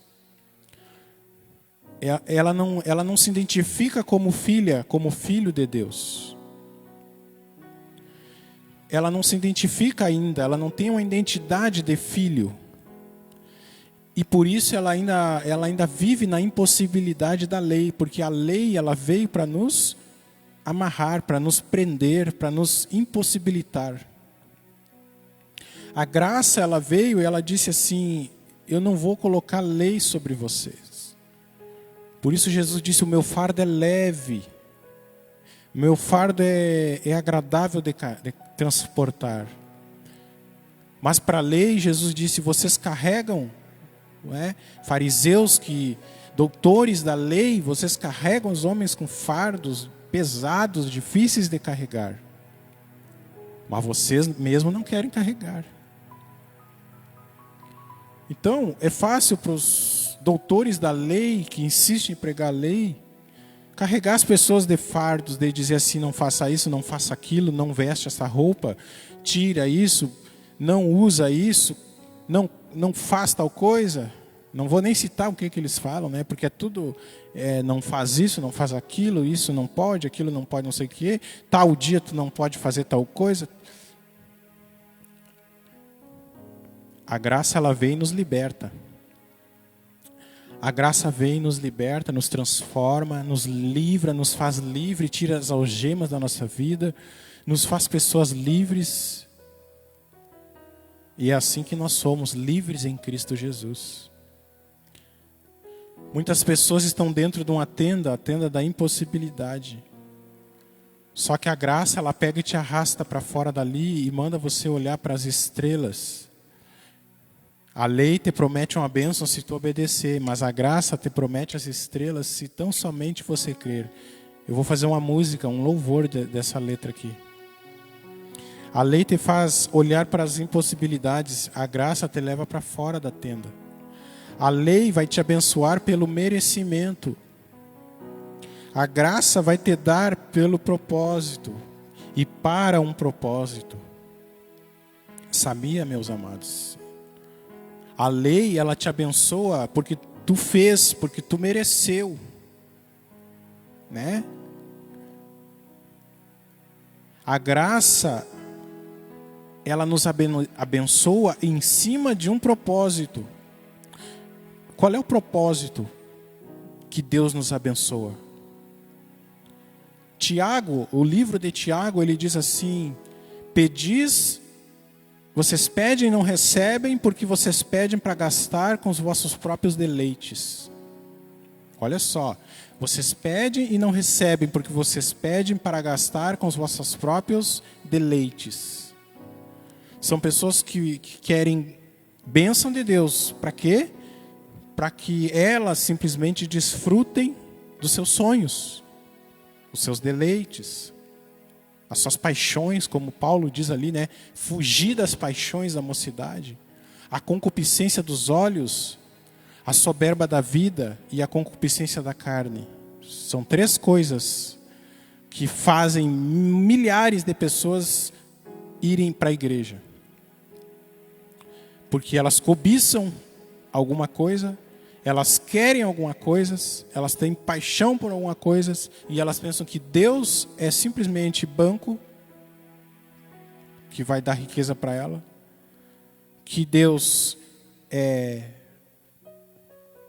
Ela não se identifica como filha, como filho de Deus. Ela não se identifica ainda, ela não tem uma identidade de filho. E por isso ela ainda vive na impossibilidade da lei, porque a lei ela veio para nos amarrar, para nos prender, para nos impossibilitar. A graça ela veio e ela disse assim: eu não vou colocar lei sobre vocês. Por isso Jesus disse: o meu fardo é leve. O meu fardo é agradável de transportar. Mas para a lei, Jesus disse: vocês carregam, não é? Fariseus, doutores da lei, vocês carregam os homens com fardos pesados, difíceis de carregar. Mas vocês mesmo não querem carregar. Então, é fácil para os doutores da lei, que insistem em pregar a lei, carregar as pessoas de fardos, de dizer assim: não faça isso, não faça aquilo, não veste essa roupa, tira isso, não usa isso, não faz tal coisa. Não vou nem citar o que eles falam, né? Porque é tudo, não faz isso, não faz aquilo, isso não pode, aquilo não pode, não sei o quê. Tal dia tu não pode fazer tal coisa. A graça ela vem e nos liberta. A graça vem e nos liberta, nos transforma, nos livra, nos faz livre, tira as algemas da nossa vida, nos faz pessoas livres. E é assim que nós somos, livres em Cristo Jesus. Muitas pessoas estão dentro de uma tenda, a tenda da impossibilidade. Só que a graça, ela pega e te arrasta para fora dali e manda você olhar para as estrelas. A lei te promete uma bênção se tu obedecer, mas a graça te promete as estrelas se tão somente você crer. Eu vou fazer uma música, um louvor dessa letra aqui. A lei te faz olhar para as impossibilidades, a graça te leva para fora da tenda. A lei vai te abençoar pelo merecimento. A graça vai te dar pelo propósito e para um propósito. Sabia, meus amados? A lei, ela te abençoa porque tu fez, porque tu mereceu, né? A graça, ela nos abençoa em cima de um propósito. Qual é o propósito que Deus nos abençoa? Tiago, o livro de Tiago, ele diz assim: vocês pedem e não recebem, porque vocês pedem para gastar com os vossos próprios deleites. Olha só, vocês pedem e não recebem, porque vocês pedem para gastar com os vossos próprios deleites. São pessoas que querem bênção de Deus. Para quê? Para que elas simplesmente desfrutem dos seus sonhos, os seus deleites, as suas paixões, como Paulo diz ali, né? Fugir das paixões da mocidade, a concupiscência dos olhos, a soberba da vida e a concupiscência da carne. São 3 coisas que fazem milhares de pessoas irem para a igreja. Porque elas cobiçam alguma coisa, elas querem alguma coisa, elas têm paixão por alguma coisa, e elas pensam que Deus é simplesmente banco, que vai dar riqueza para ela, que Deus é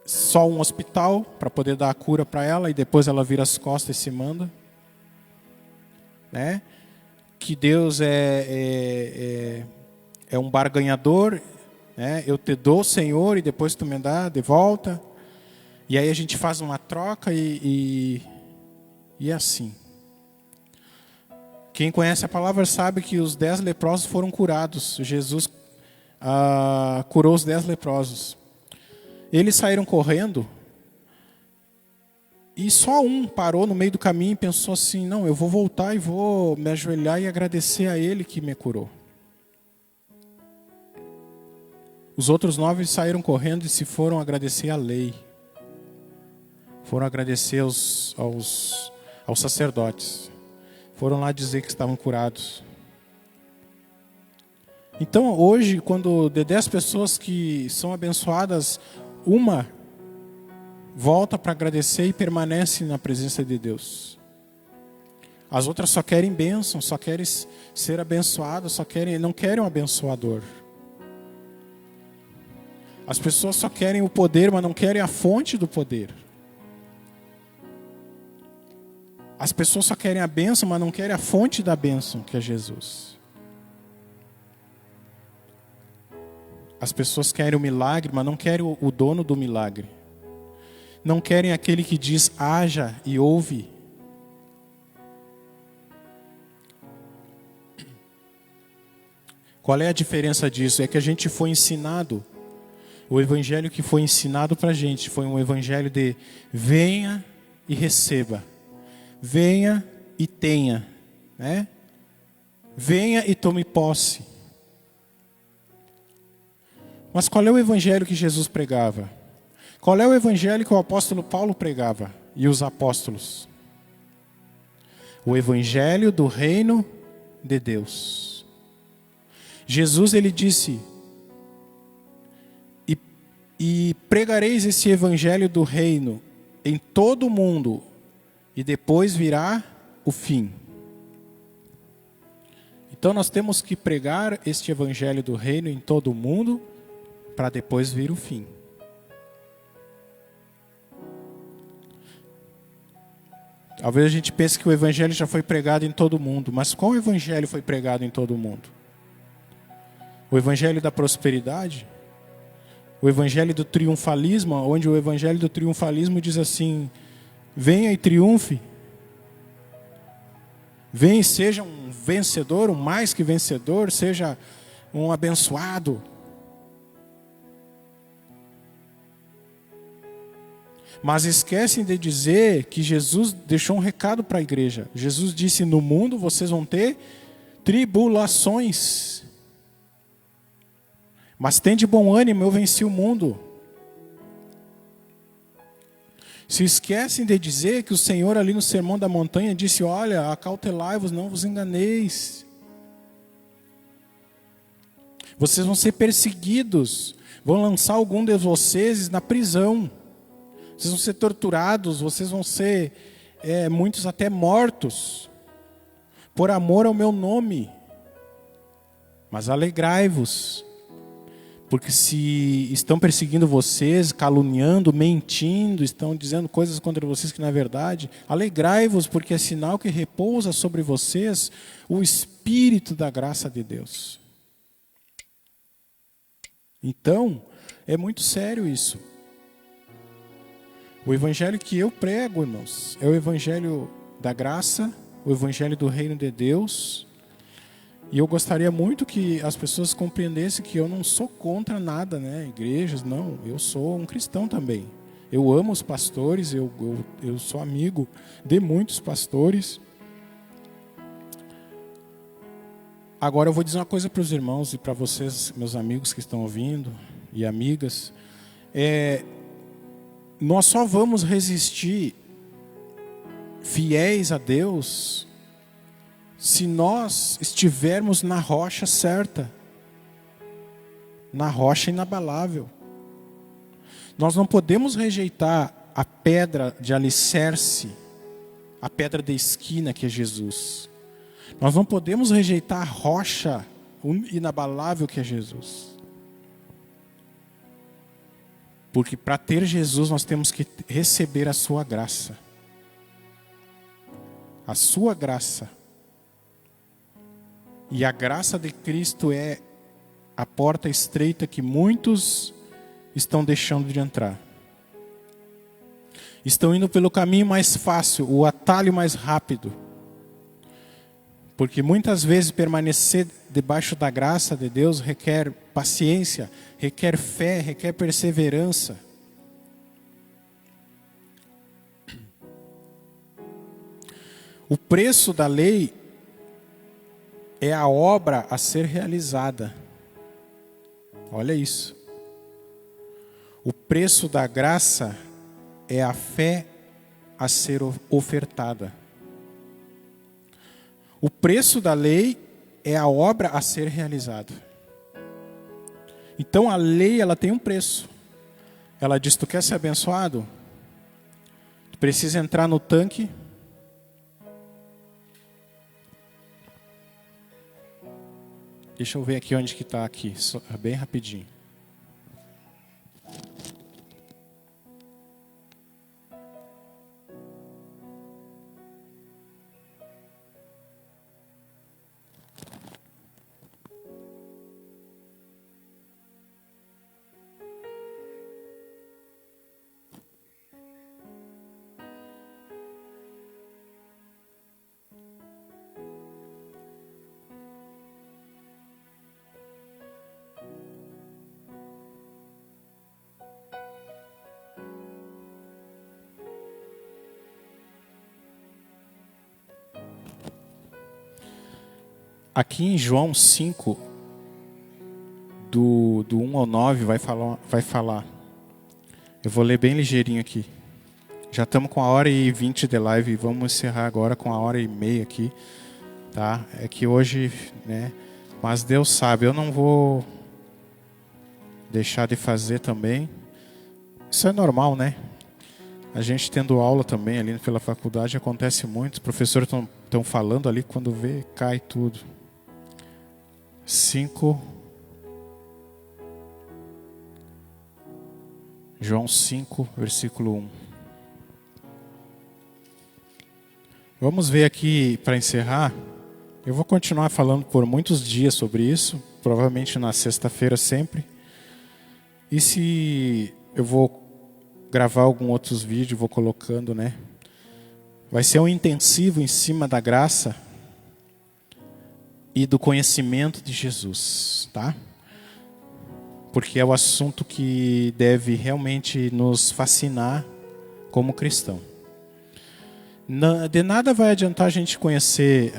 só um hospital para poder dar a cura para ela, e depois ela vira as costas e se manda. Né? Que Deus é um barganhador, né? Eu te dou, Senhor, e depois tu me dá de volta. E aí a gente faz uma troca e é assim. Quem conhece a palavra sabe que os 10 leprosos foram curados. Jesus curou os 10 leprosos. Eles saíram correndo e só um parou no meio do caminho e pensou assim: não, eu vou voltar e vou me ajoelhar e agradecer a Ele que me curou. Os outros 9 saíram correndo e se foram agradecer a lei. Foram agradecer aos sacerdotes. Foram lá dizer que estavam curados. Então hoje, quando de 10 pessoas que são abençoadas, uma volta para agradecer e permanece na presença de Deus. As outras só querem bênção, só querem ser abençoadas, não querem um abençoador. As pessoas só querem o poder, mas não querem a fonte do poder. As pessoas só querem a bênção, mas não querem a fonte da bênção, que é Jesus. As pessoas querem o milagre, mas não querem o dono do milagre. Não querem aquele que diz haja e ouve. Qual é a diferença disso? É que a gente foi ensinado, o evangelho que foi ensinado para a gente foi um evangelho de venha e receba, venha e tenha, né? Venha e tome posse. Mas qual é o evangelho que Jesus pregava? Qual é o evangelho que o apóstolo Paulo pregava e os apóstolos? O evangelho do reino de Deus. Jesus, ele disse: e pregareis esse evangelho do reino em todo o mundo, e depois virá o fim. Então nós temos que pregar este evangelho do reino em todo o mundo, para depois vir o fim. Talvez a gente pense que o evangelho já foi pregado em todo o mundo, mas qual evangelho foi pregado em todo o mundo? O evangelho da prosperidade? O evangelho do triunfalismo, onde o evangelho do triunfalismo diz assim: venha e triunfe. Venha e seja um vencedor, um mais que vencedor, seja um abençoado. Mas esquecem de dizer que Jesus deixou um recado para a igreja. Jesus disse: no mundo vocês vão ter tribulações. Mas tem de bom ânimo, eu venci o mundo. Se esquecem de dizer que o Senhor ali no Sermão da Montanha disse: olha, acautelai-vos, não vos enganeis. Vocês vão ser perseguidos. Vão lançar algum de vocês na prisão. Vocês vão ser torturados, vocês vão ser, muitos até mortos, por amor ao meu nome. Mas alegrai-vos, porque se estão perseguindo vocês, caluniando, mentindo, estão dizendo coisas contra vocês que não é verdade, alegrai-vos, porque é sinal que repousa sobre vocês o Espírito da graça de Deus. Então, é muito sério isso. O evangelho que eu prego, irmãos, é o evangelho da graça, o evangelho do reino de Deus. E eu gostaria muito que as pessoas compreendessem que eu não sou contra nada, né? Igrejas, não. Eu sou um cristão também. Eu amo os pastores, eu sou amigo de muitos pastores. Agora eu vou dizer uma coisa para os irmãos e para vocês, meus amigos que estão ouvindo e amigas. Nós só vamos resistir fiéis a Deus se nós estivermos na rocha certa, na rocha inabalável. Nós não podemos rejeitar a pedra de alicerce, a pedra de esquina que é Jesus. Nós não podemos rejeitar a rocha inabalável que é Jesus. Porque para ter Jesus nós temos que receber a sua graça. A sua graça. E a graça de Cristo é a porta estreita que muitos estão deixando de entrar. Estão indo pelo caminho mais fácil, o atalho mais rápido. Porque muitas vezes permanecer debaixo da graça de Deus requer paciência, requer fé, requer perseverança. O preço da lei é a obra a ser realizada. Olha isso. O preço da graça é a fé a ser ofertada. O preço da lei é a obra a ser realizada. Então a lei, ela tem um preço. Ela diz: tu quer ser abençoado? Tu precisa entrar no tanque. Deixa eu ver aqui onde que está aqui, bem rapidinho. Aqui em João 5, do 1 ao 9, vai falar. Eu vou ler bem ligeirinho aqui. Já estamos com 1h20 de live e vamos encerrar agora com 1h30 aqui. Tá? É que hoje, né? Mas Deus sabe, eu não vou deixar de fazer também. Isso é normal, né? A gente tendo aula também ali pela faculdade, acontece muito. Os professores estão falando ali, quando vê, cai tudo. 5. João 5, versículo 1. Vamos ver aqui, para encerrar. Eu vou continuar falando por muitos dias sobre isso, provavelmente na sexta-feira sempre. E se eu vou gravar alguns outros vídeos, vou colocando, né? Vai ser um intensivo em cima da graça e do conhecimento de Jesus, tá? Porque é o assunto que deve realmente nos fascinar como cristão. De nada vai adiantar a gente conhecer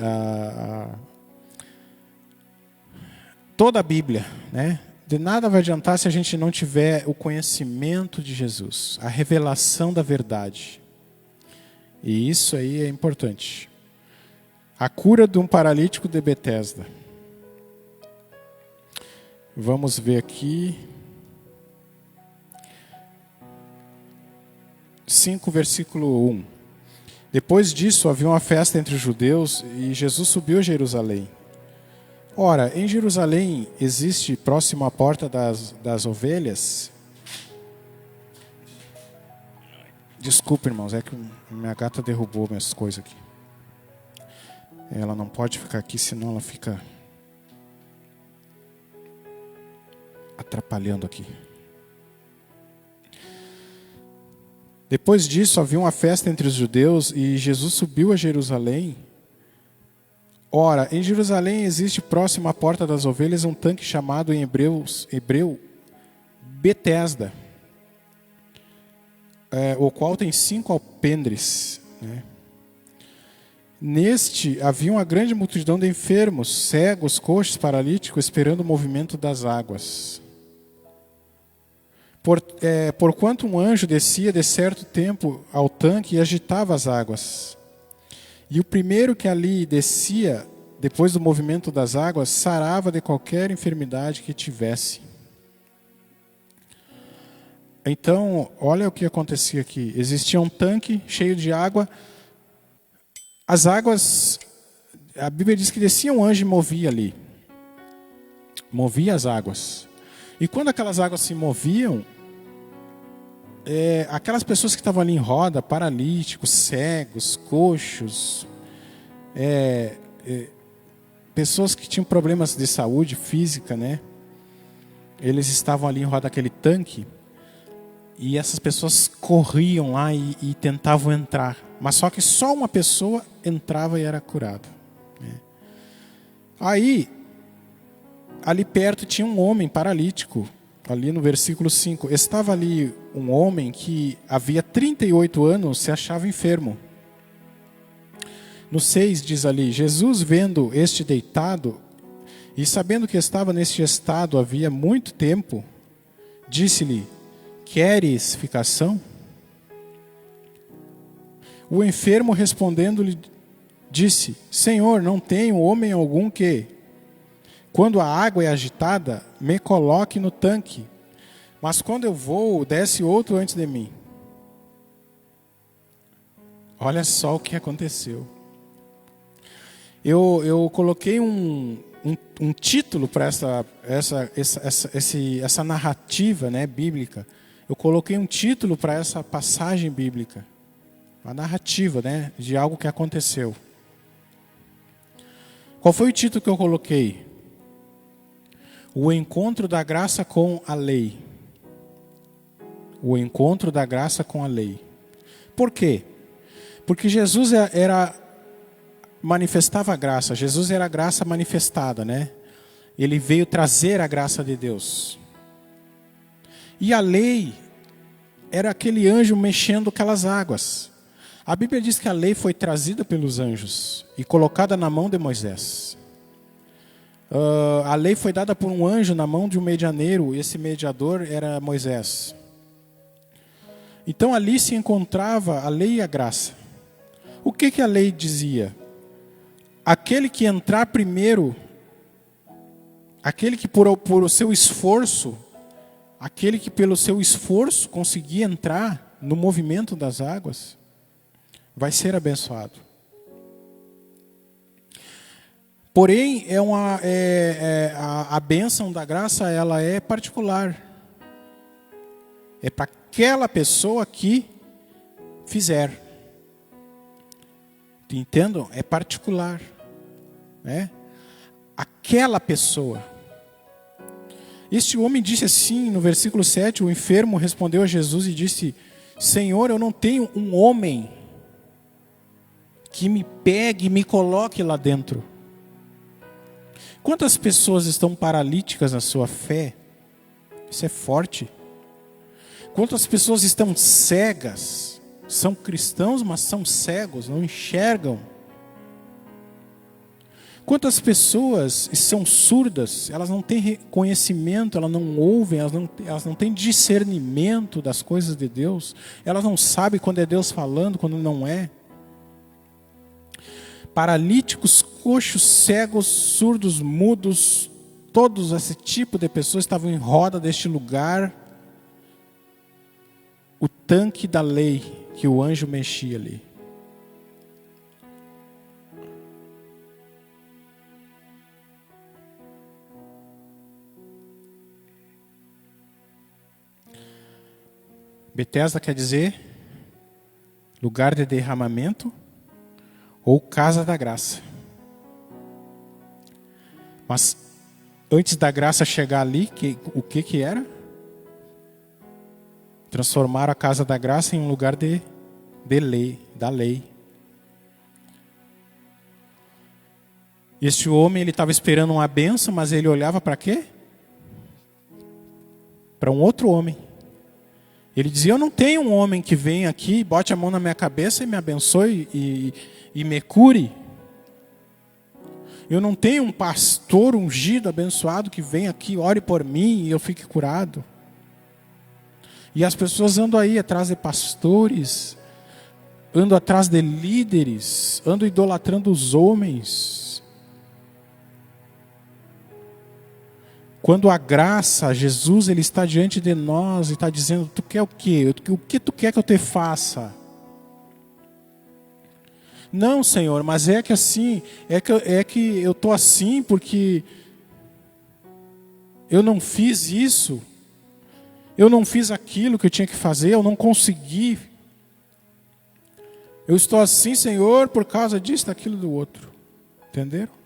toda a Bíblia, né? De nada vai adiantar se a gente não tiver o conhecimento de Jesus, a revelação da verdade. E isso aí é importante. A cura de um paralítico de Betesda. Vamos ver aqui. 5, versículo 1. Depois disso, havia uma festa entre os judeus e Jesus subiu a Jerusalém. Ora, em Jerusalém existe, próximo à porta das ovelhas... Desculpa, irmãos, é que minha gata derrubou minhas coisas aqui. Ela não pode ficar aqui, senão ela fica atrapalhando aqui. Depois disso, havia uma festa entre os judeus e Jesus subiu a Jerusalém. Ora, em Jerusalém existe próximo à porta das ovelhas um tanque chamado em hebreu Betesda, o qual tem 5 alpendres, né? Neste havia uma grande multidão de enfermos, cegos, coxos, paralíticos, esperando o movimento das águas. Porquanto um anjo descia de certo tempo ao tanque e agitava as águas. E o primeiro que ali descia, depois do movimento das águas, sarava de qualquer enfermidade que tivesse. Então, olha o que acontecia aqui. Existia um tanque cheio de água. As águas, a Bíblia diz que descia um anjo e movia ali. Movia as águas. E quando aquelas águas se moviam, aquelas pessoas que estavam ali em roda, paralíticos, cegos, coxos, pessoas que tinham problemas de saúde física, né? Eles estavam ali em roda daquele tanque. E essas pessoas corriam lá e tentavam entrar. Mas só que só uma pessoa entrava e era curada. Aí, ali perto tinha um homem paralítico. Ali no versículo 5. Estava ali um homem que havia 38 anos se achava enfermo. No 6 diz ali: Jesus, vendo este deitado e sabendo que estava neste estado havia muito tempo, disse-lhe: queres ficação? O enfermo respondendo-lhe disse: Senhor, não tenho homem algum que, quando a água é agitada, me coloque no tanque, mas quando eu vou, desce outro antes de mim. Olha só o que aconteceu. Eu coloquei um título para essa narrativa, né, bíblica. Eu coloquei um título para essa passagem bíblica. Uma narrativa, né, de algo que aconteceu. Qual foi o título que eu coloquei? O encontro da graça com a lei. O encontro da graça com a lei. Por quê? Porque Jesus manifestava a graça. Jesus era a graça manifestada, né? Ele veio trazer a graça de Deus. E a lei era aquele anjo mexendo aquelas águas. A Bíblia diz que a lei foi trazida pelos anjos e colocada na mão de Moisés. A lei foi dada por um anjo na mão de um medianeiro. Esse mediador era Moisés. Então ali se encontrava a lei e a graça. O que a lei dizia? Aquele que entrar primeiro, aquele que por o seu esforço, aquele que pelo seu esforço conseguir entrar no movimento das águas, vai ser abençoado. Porém, a bênção da graça, ela é particular. É para aquela pessoa que fizer. Entendam? É particular. Né? Aquela pessoa. Este homem disse assim, no versículo 7, o enfermo respondeu a Jesus e disse: Senhor, eu não tenho um homem que me pegue e me coloque lá dentro. Quantas pessoas estão paralíticas na sua fé? Isso é forte. Quantas pessoas estão cegas? São cristãos, mas são cegos, não enxergam. Quantas pessoas são surdas? Elas não têm conhecimento, elas não ouvem, elas não têm discernimento das coisas de Deus. Elas não sabem quando é Deus falando, quando não é. Paralíticos, coxos, cegos, surdos, mudos, todos esse tipo de pessoas estavam em roda deste lugar. O tanque da lei que o anjo mexia ali. Betesda quer dizer lugar de derramamento ou casa da graça. Mas antes da graça chegar ali, o que era? Transformaram a casa da graça em um lugar de lei, da lei. Este homem, ele estava esperando uma bênção, mas ele olhava para quê? Para um outro homem. Ele dizia: eu não tenho um homem que venha aqui, bote a mão na minha cabeça e me abençoe e me cure. Eu não tenho um pastor ungido, abençoado, que venha aqui, ore por mim e eu fique curado. E as pessoas andam aí atrás de pastores, ando atrás de líderes, ando idolatrando os homens. Quando a graça, Jesus, Ele está diante de nós e está dizendo, tu quer o quê? O que tu quer que eu te faça? Não, Senhor, mas é que assim, é que eu estou assim porque eu não fiz isso, eu não fiz aquilo que eu tinha que fazer, eu não consegui. Eu estou assim, Senhor, por causa disso, daquilo, do outro. Entenderam?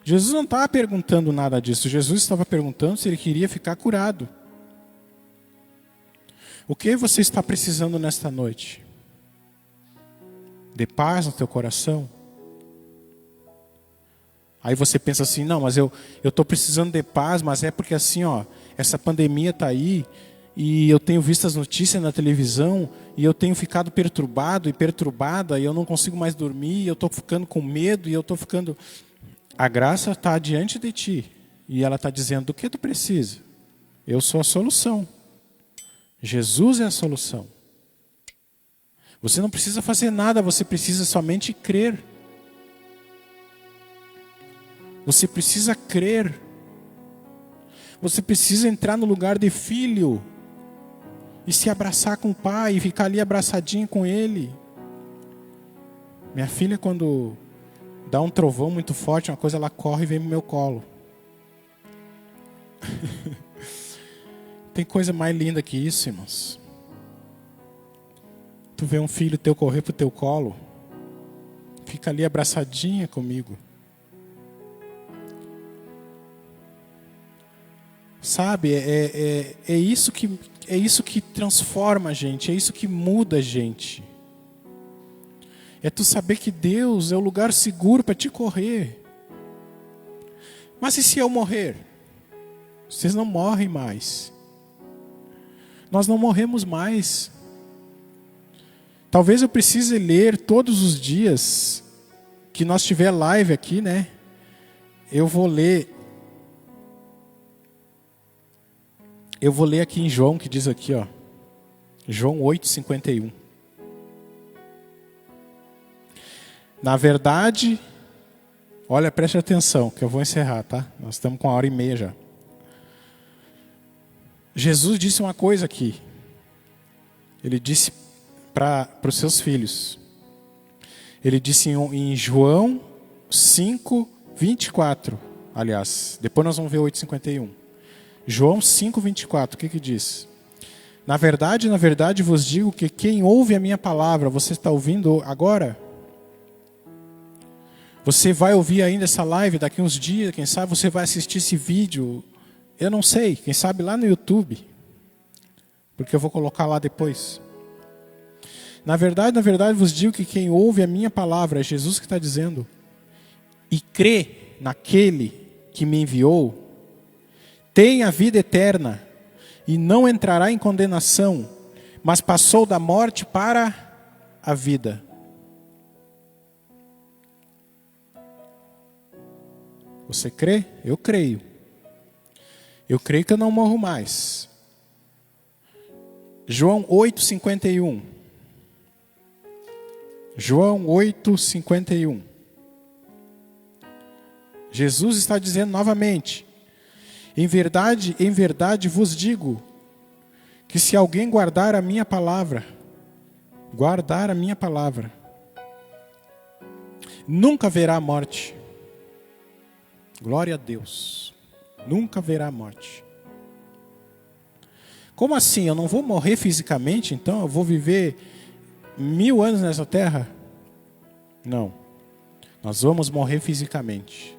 Jesus não estava perguntando nada disso. Jesus estava perguntando se ele queria ficar curado. O que você está precisando nesta noite? De paz no teu coração? Aí você pensa assim, não, mas eu estou precisando de paz, mas é porque assim, ó, essa pandemia está aí, e eu tenho visto as notícias na televisão, e eu tenho ficado perturbado e perturbada, e eu não consigo mais dormir, e eu estou ficando com medo, e eu estou ficando... A graça está diante de ti, e ela está dizendo, do que tu precisa? Eu sou a solução. Jesus é a solução. Você não precisa fazer nada, você precisa somente crer. Você precisa crer. Você precisa entrar no lugar de filho e se abraçar com o pai e ficar ali abraçadinho com ele. Minha filha, quando dá um trovão muito forte, uma coisa, ela corre e vem pro meu colo. Tem coisa mais linda que isso, irmãos. Tu vê um filho teu correr pro teu colo, fica ali abraçadinha comigo. Sabe, é isso que transforma a gente, é isso que muda a gente. É tu saber que Deus é o lugar seguro para te correr. Mas e se eu morrer? Vocês não morrem mais. Nós não morremos mais. Talvez eu precise ler todos os dias que nós tiver live aqui, né? Eu vou ler aqui em João, que diz aqui, ó. João 8:51. Na verdade, olha, preste atenção, que eu vou encerrar, tá? Nós estamos com 1h30 já. Jesus disse uma coisa aqui. Ele disse para os seus filhos. Ele disse em João 5:24. Aliás, depois nós vamos ver 8:51. João 5:24, o que diz? Na verdade vos digo que quem ouve a minha palavra, você está ouvindo agora? Você vai ouvir ainda essa live daqui uns dias, quem sabe você vai assistir esse vídeo, eu não sei, quem sabe lá no YouTube, porque eu vou colocar lá depois. Na verdade vos digo que quem ouve a minha palavra, é Jesus que está dizendo, e crê naquele que me enviou, tem a vida eterna e não entrará em condenação, mas passou da morte para a vida. Você crê? Eu creio. Eu creio que eu não morro mais. João 8:51. João 8:51. Jesus está dizendo novamente, em verdade vos digo, que se alguém guardar a minha palavra, nunca verá a morte. Glória a Deus. Nunca verá a morte. Como assim? Eu não vou morrer fisicamente, então eu vou viver 1000 anos nessa terra? Não. Nós vamos morrer fisicamente.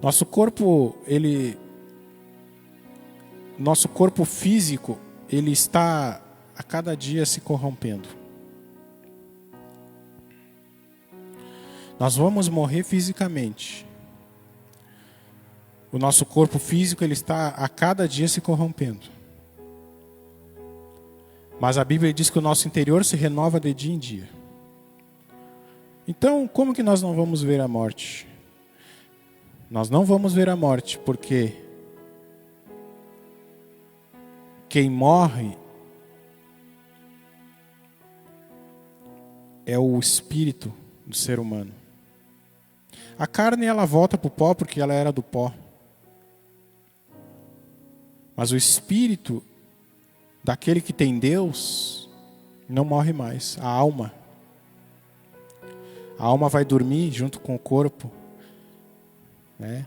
Nosso corpo físico, ele está a cada dia se corrompendo. Nós vamos morrer fisicamente. O nosso corpo físico, ele está a cada dia se corrompendo. Mas a Bíblia diz que o nosso interior se renova de dia em dia. Então, como que nós não vamos ver a morte? Nós não vamos ver a morte porque quem morre é o espírito do ser humano. A carne, ela volta para o pó porque ela era do pó. Mas o espírito daquele que tem Deus não morre mais. A alma vai dormir junto com o corpo, né?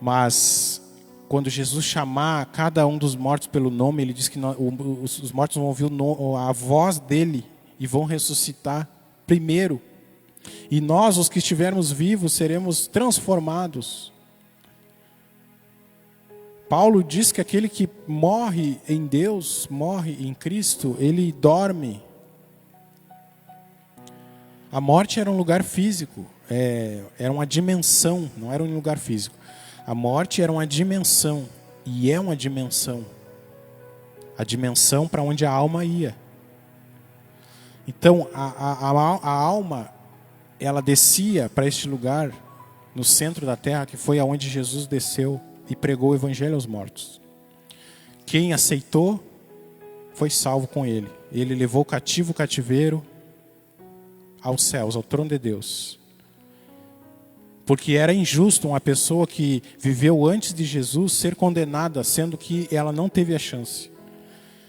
Mas quando Jesus chamar cada um dos mortos pelo nome, ele diz que os mortos vão ouvir a voz dele e vão ressuscitar primeiro. E nós, os que estivermos vivos, seremos transformados. Paulo diz que aquele que morre em Deus, morre em Cristo, ele dorme. A morte era um lugar físico, era uma dimensão, não era um lugar físico. A morte era uma dimensão, e é uma dimensão. A dimensão para onde a alma ia. Então, a alma, ela descia para este lugar, no centro da terra, que foi aonde Jesus desceu e pregou o evangelho aos mortos. Quem aceitou, foi salvo com ele. Ele levou cativo o cativeiro aos céus, ao trono de Deus. Porque era injusto uma pessoa que viveu antes de Jesus ser condenada, sendo que ela não teve a chance.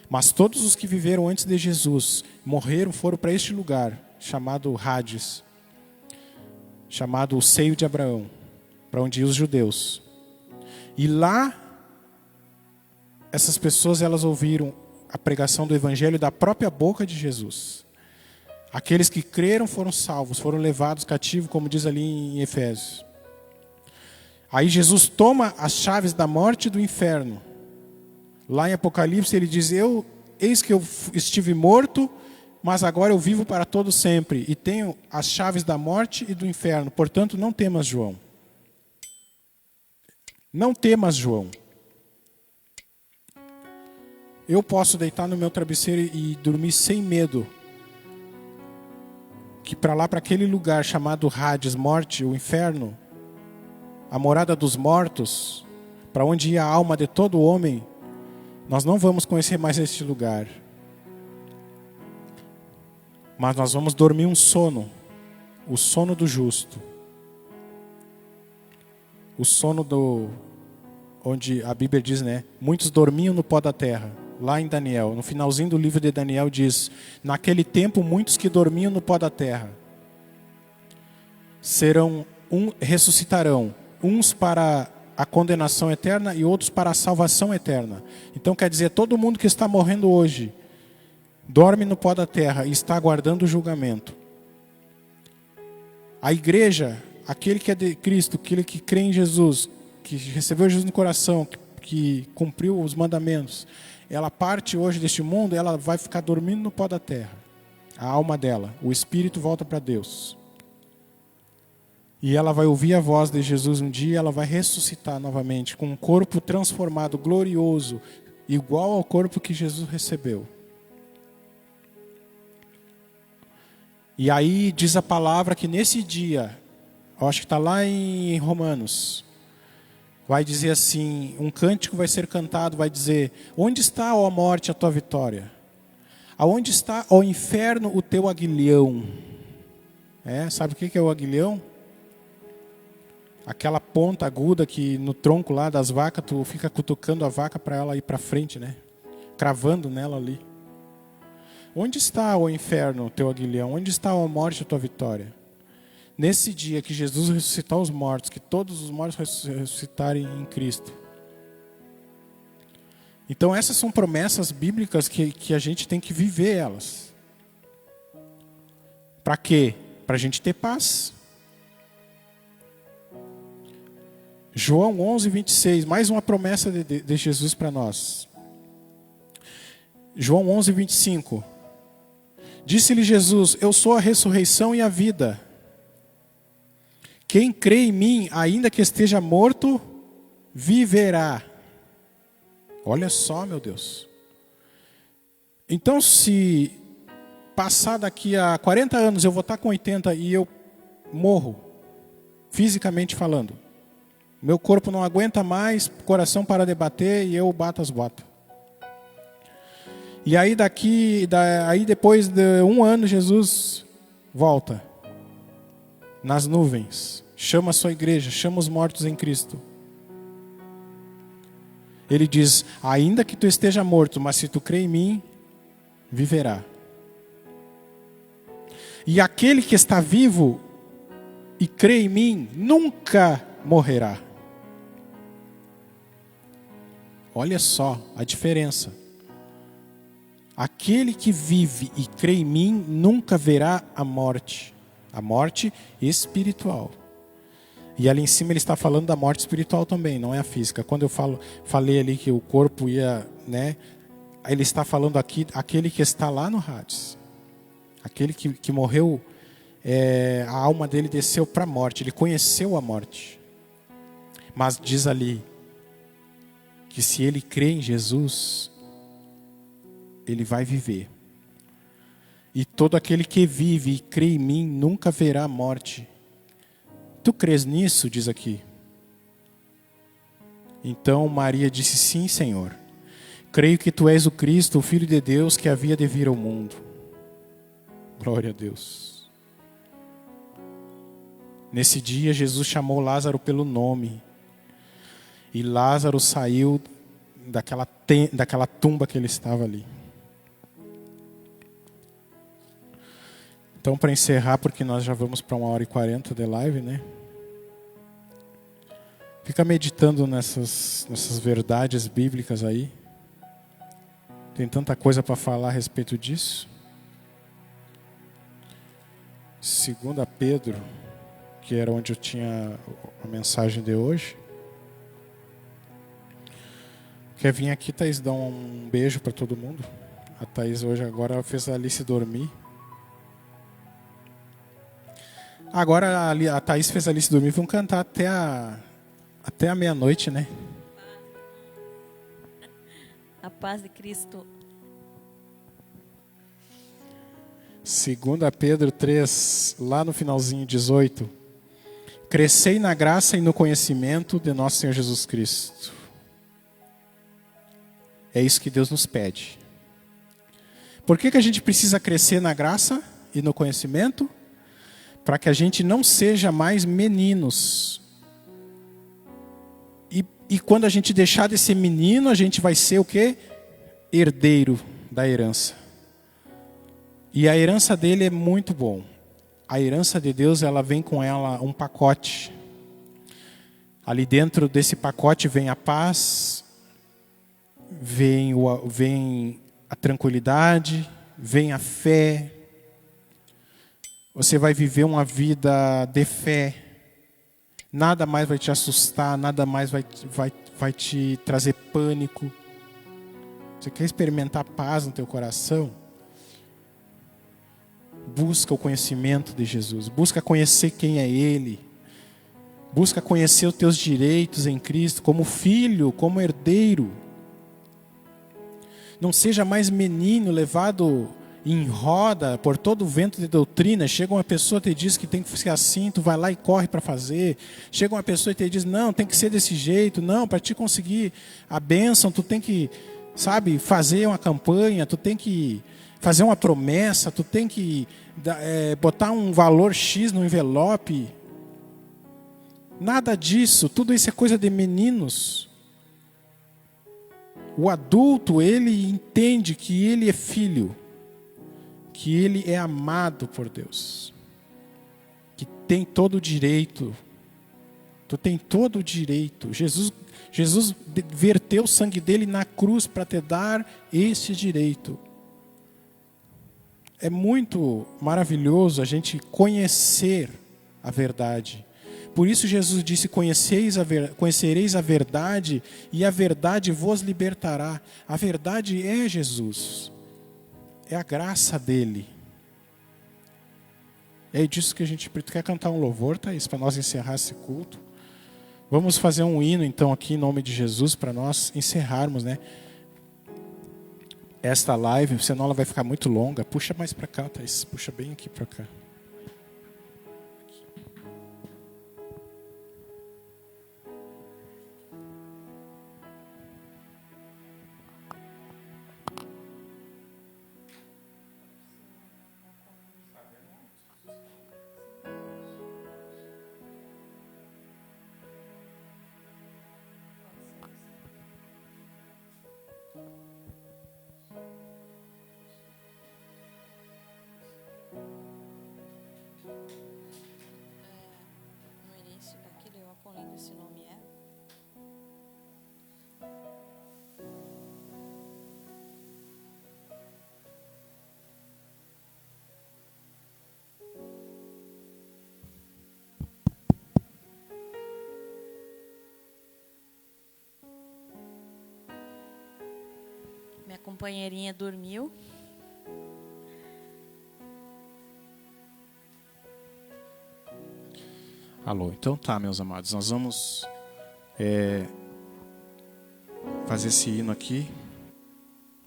Mas todos os que viveram antes de Jesus, morreram, foram para este lugar, chamado Hades, chamado o seio de Abraão, para onde iam os judeus. E lá, essas pessoas, elas ouviram a pregação do evangelho da própria boca de Jesus. Aqueles que creram foram salvos, foram levados cativos, como diz ali em Efésios. Aí Jesus toma as chaves da morte e do inferno. Lá em Apocalipse ele diz, eis que eu estive morto, mas agora eu vivo para todo sempre. E tenho as chaves da morte e do inferno. Portanto, não temas, João. Não temas, João. Eu posso deitar no meu travesseiro e dormir sem medo. Que para lá, para aquele lugar chamado Hades, morte, o inferno, a morada dos mortos, para onde ia a alma de todo homem, nós não vamos conhecer mais este lugar. Mas nós vamos dormir um sono, o sono do justo. O sono onde a Bíblia diz, né? Muitos dormiam no pó da terra. Lá em Daniel, no finalzinho do livro de Daniel diz, naquele tempo muitos que dormiam no pó da terra ressuscitarão, uns para a condenação eterna e outros para a salvação eterna. Então quer dizer, todo mundo que está morrendo hoje, dorme no pó da terra e está aguardando o julgamento. A igreja, aquele que é de Cristo, aquele que crê em Jesus, que recebeu Jesus no coração, que cumpriu os mandamentos, ela parte hoje deste mundo, ela vai ficar dormindo no pó da terra. A alma dela, o espírito volta para Deus. E ela vai ouvir a voz de Jesus um dia, ela vai ressuscitar novamente, com um corpo transformado, glorioso, igual ao corpo que Jesus recebeu. E aí diz a palavra que nesse dia, eu acho que está lá em Romanos, vai dizer assim, um cântico vai ser cantado, vai dizer, onde está, ó morte, a tua vitória? Aonde está, ó inferno, o teu aguilhão? Sabe o que é o aguilhão? Aquela ponta aguda que no tronco lá das vacas, tu fica cutucando a vaca para ela ir para frente, né? Cravando nela ali. Onde está, ó inferno, o teu aguilhão? Onde está, ó morte, a tua vitória? Nesse dia que Jesus ressuscitar os mortos, que todos os mortos ressuscitarem em Cristo. Então essas são promessas bíblicas que a gente tem que viver elas. Para quê? Para a gente ter paz. João 11, 26, mais uma promessa de Jesus para nós. João 11, 25. Disse-lhe Jesus, eu sou a ressurreição e a vida. Quem crê em mim, ainda que esteja morto, viverá. Olha só, meu Deus. Então, se passar daqui a 40 anos, eu vou estar com 80 e eu morro, fisicamente falando. Meu corpo não aguenta mais, coração para de bater e eu bato as botas. E aí depois de um ano, Jesus volta nas nuvens, chama a sua igreja, chama os mortos em Cristo. Ele diz: ainda que tu esteja morto, mas se tu crê em mim, viverá. E aquele que está vivo e crê em mim, nunca morrerá. Olha só a diferença. Aquele que vive e crê em mim, nunca verá a morte espiritual. E ali em cima ele está falando da morte espiritual também, não é a física. Quando eu falei ali que o corpo ia, né? Ele está falando aqui, aquele que está lá no Hades. Aquele que morreu, a alma dele desceu para a morte, ele conheceu a morte. Mas diz ali que se ele crê em Jesus, ele vai viver. E todo aquele que vive e crê em mim nunca verá a morte. Tu crês nisso? Diz aqui. Então Maria disse: sim, Senhor. Creio que tu és o Cristo, o Filho de Deus, que havia de vir ao mundo. Glória a Deus. Nesse dia Jesus chamou Lázaro pelo nome. E Lázaro saiu daquela tumba que ele estava ali. Então, para encerrar, porque nós já vamos para 1h40 de live, né? Fica meditando nessas verdades bíblicas aí. Tem tanta coisa para falar a respeito disso. 2 Pedro, que era onde eu tinha a mensagem de hoje. Quer vir aqui, Thaís, dar um beijo para todo mundo? A Thaís hoje agora fez a Alice dormir. Agora a Thaís fez a Alice dormir. Vão cantar até a meia-noite, né? A paz de Cristo. 2 Pedro 3, lá no finalzinho 18. Crescei na graça e no conhecimento de nosso Senhor Jesus Cristo. É isso que Deus nos pede. Por que a gente precisa crescer na graça e no conhecimento? Para que a gente não seja mais meninos. E quando a gente deixar de ser menino, a gente vai ser o quê? Herdeiro da herança. E a herança dele é muito bom. A herança de Deus, ela vem com ela um pacote. Ali dentro desse pacote vem a paz, vem a tranquilidade, vem a fé. Você vai viver uma vida de fé. Nada mais vai te assustar, nada mais vai te trazer pânico. Você quer experimentar paz no teu coração? Busca o conhecimento de Jesus. Busca conhecer quem é Ele. Busca conhecer os teus direitos em Cristo, como filho, como herdeiro. Não seja mais menino levado em roda por todo o vento de doutrina. Chega uma pessoa e te diz que tem que ser assim, tu vai lá e corre para fazer. Chega uma pessoa e te diz: não, tem que ser desse jeito. Não, para te conseguir a bênção, tu tem que, fazer uma campanha, tu tem que fazer uma promessa, tu tem que botar um valor X no envelope. Nada disso, tudo isso é coisa de meninos. O adulto, ele entende que ele é filho, que ele é amado por Deus, que tem todo o direito. Tu tem todo o direito. Jesus verteu o sangue dele na cruz para te dar esse direito. É muito maravilhoso a gente conhecer a verdade. Por isso Jesus disse: conhecereis a verdade e a verdade vos libertará. A verdade é Jesus. É a graça dele. É disso que a gente quer cantar um louvor, Thaís, para nós encerrar esse culto. Vamos fazer um hino então aqui em nome de Jesus para nós encerrarmos, né? Esta live, senão ela vai ficar muito longa. Puxa mais para cá, Thaís. Puxa bem aqui para cá. Minha companheirinha dormiu. Alô, então tá, meus amados, nós vamos fazer esse hino aqui.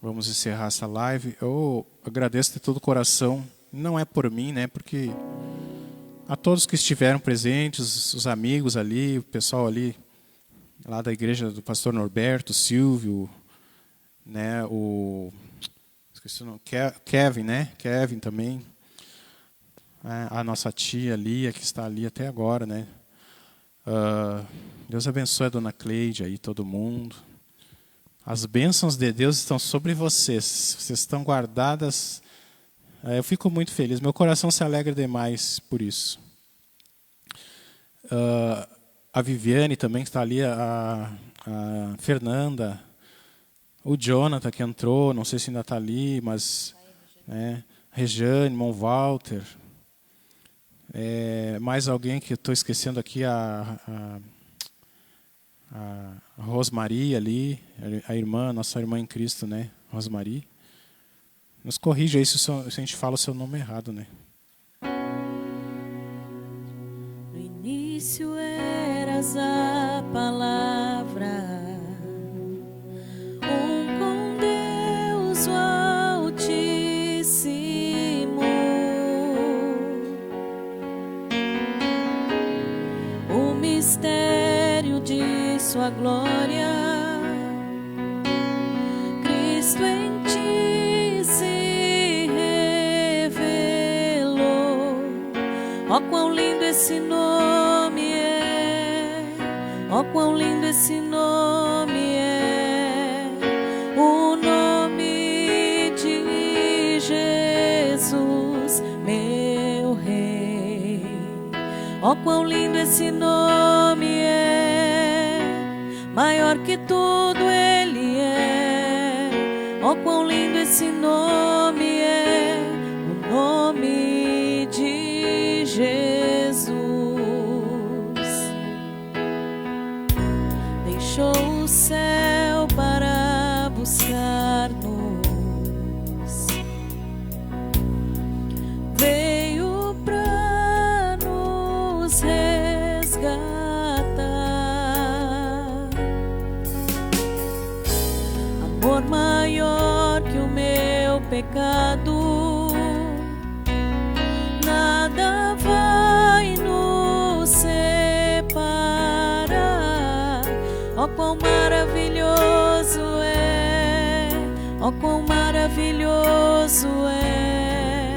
Vamos encerrar essa live. Eu agradeço de todo o coração. Não é por mim, né? Porque a todos que estiveram presentes, os amigos ali, o pessoal ali, lá da igreja do pastor Norberto, Silvio, né? Esqueci o nome, Kevin, né? Kevin também. A nossa tia Lia, que está ali até agora, né? Deus abençoe a dona Cleide aí, todo mundo. As bênçãos de Deus estão sobre vocês. Vocês estão guardadas. Eu fico muito feliz. Meu coração se alegra demais por isso. A Viviane também, que está ali. A Fernanda. O Jonathan, que entrou. Não sei se ainda está ali, mas... Rejane, irmão Walter. Mais alguém que eu estou esquecendo aqui, a Rosmaria ali, a irmã, nossa irmã em Cristo, né? Rosmaria. Nos corrija aí se a gente fala o seu nome errado, né? No início eras a palavra, com Deus o Altíssimo. O mistério de sua glória, Cristo em ti se revelou. Ó, quão lindo esse nome é! Ó, quão lindo esse nome é! O nome de Jesus, meu Rei. Ó, quão lindo esse nome é! Maior que tudo Ele é. Ó, quão lindo esse nome é, o nome de Jesus. Deixou o céu para buscar-nos, veio para nos resgatar. Amor maior que o meu pecado, nada vai nos separar. Ó, quão maravilhoso é! Ó, quão maravilhoso é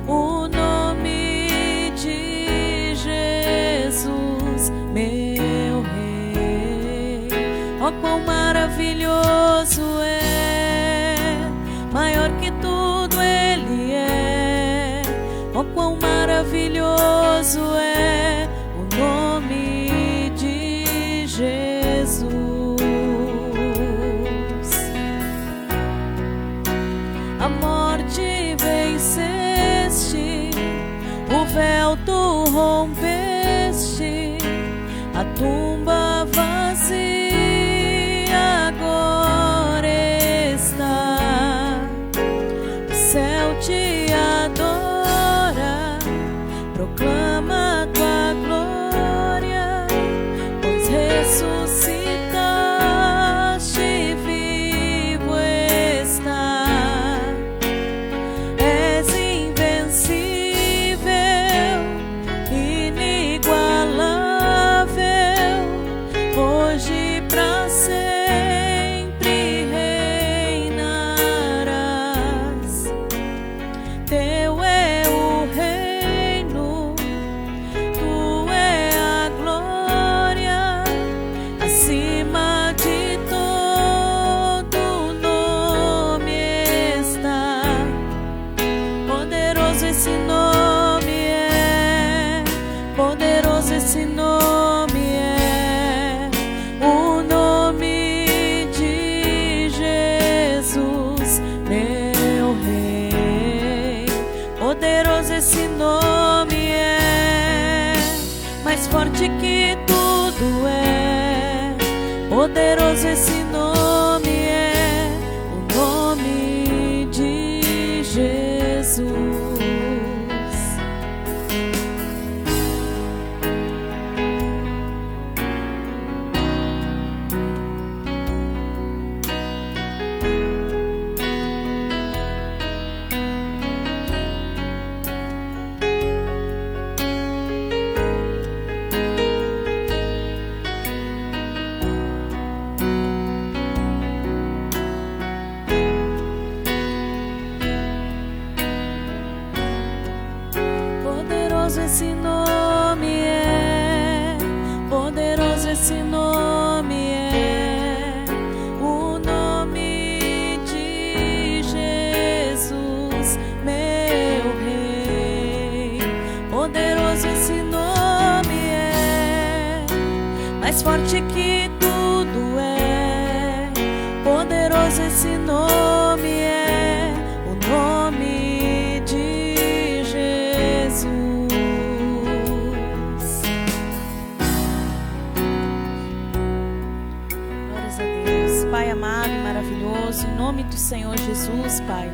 o nome de Jesus, meu Rei. Ó, quão maravilhoso é! Maior que tudo Ele é. Ó, quão maravilhoso é o nome de Jesus. A morte venceste, o véu tu rompeste, a tumba vazia agora está. O céu te adora, proclama tua glória, pois ressuscitaste, vivo está. És invencível, inigualável, hoje pra sempre reinarás. Teu é o reino, tu é a glória, acima de todo nome está. Poderoso esse nome é, poderoso esse nome é, o nome de Jesus, meu Rei. Poderoso esse nome é, mais forte que tudo é. Poderoso esse nome é, o nome poderoso esse nome é, o nome de Jesus. Glórias a Deus. Pai amado e maravilhoso, em nome do Senhor Jesus, Pai,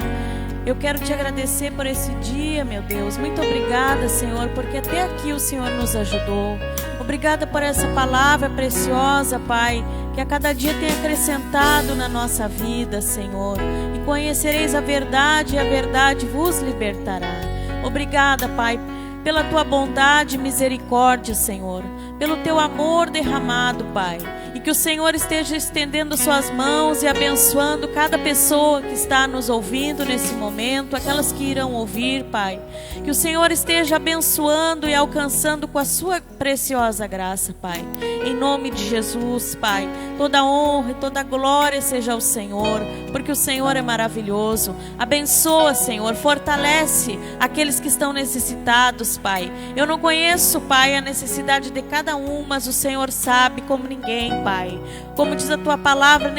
eu quero te agradecer por esse dia, meu Deus. Muito obrigada, Senhor, porque até aqui o Senhor nos ajudou. Obrigada por essa palavra preciosa, Pai, que a cada dia tem acrescentado na nossa vida, Senhor. E conhecereis a verdade, e a verdade vos libertará. Obrigada, Pai, pela tua bondade e misericórdia, Senhor, pelo teu amor derramado, Pai. E que o Senhor esteja estendendo suas mãos e abençoando cada pessoa que está nos ouvindo nesse momento, aquelas que irão ouvir, Pai. Que o Senhor esteja abençoando e alcançando com a sua preciosa graça, Pai. Em nome de Jesus, Pai, toda honra e toda glória seja ao Senhor, porque o Senhor é maravilhoso. Abençoa, Senhor, fortalece aqueles que estão necessitados, Pai. Eu não conheço, Pai, a necessidade de cada um, mas o Senhor sabe como ninguém, Pai. Como diz a tua palavra,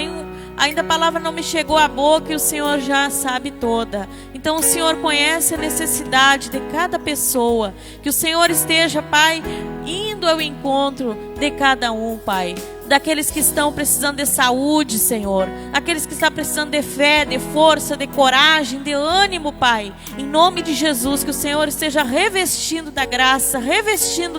ainda a palavra não me chegou à boca e o Senhor já sabe toda. Então o Senhor conhece a necessidade de cada pessoa. Que o Senhor esteja, Pai, indo ao encontro de cada um, Pai. Daqueles que estão precisando de saúde, Senhor. Aqueles que estão precisando de fé, de força, de coragem, de ânimo, Pai. Em nome de Jesus, que o Senhor esteja revestindo da graça, revestindo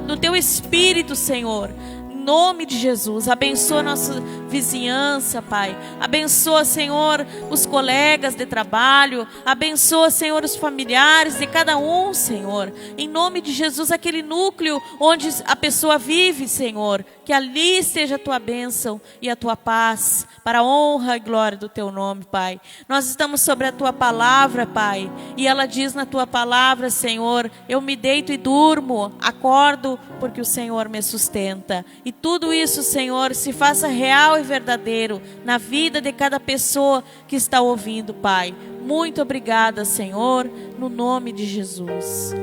do teu Espírito, Senhor. Em nome de Jesus, abençoa nossa vizinhança, Pai. Abençoa, Senhor, os colegas de trabalho. Abençoa, Senhor, os familiares de cada um, Senhor. Em nome de Jesus, aquele núcleo onde a pessoa vive, Senhor. Que ali esteja a tua bênção e a tua paz, para a honra e glória do teu nome, Pai. Nós estamos sobre a tua palavra, Pai. E ela diz na tua palavra, Senhor, eu me deito e durmo, acordo, porque o Senhor me sustenta. E tudo isso, Senhor, se faça real e verdadeiro na vida de cada pessoa que está ouvindo, Pai. Muito obrigada, Senhor, no nome de Jesus.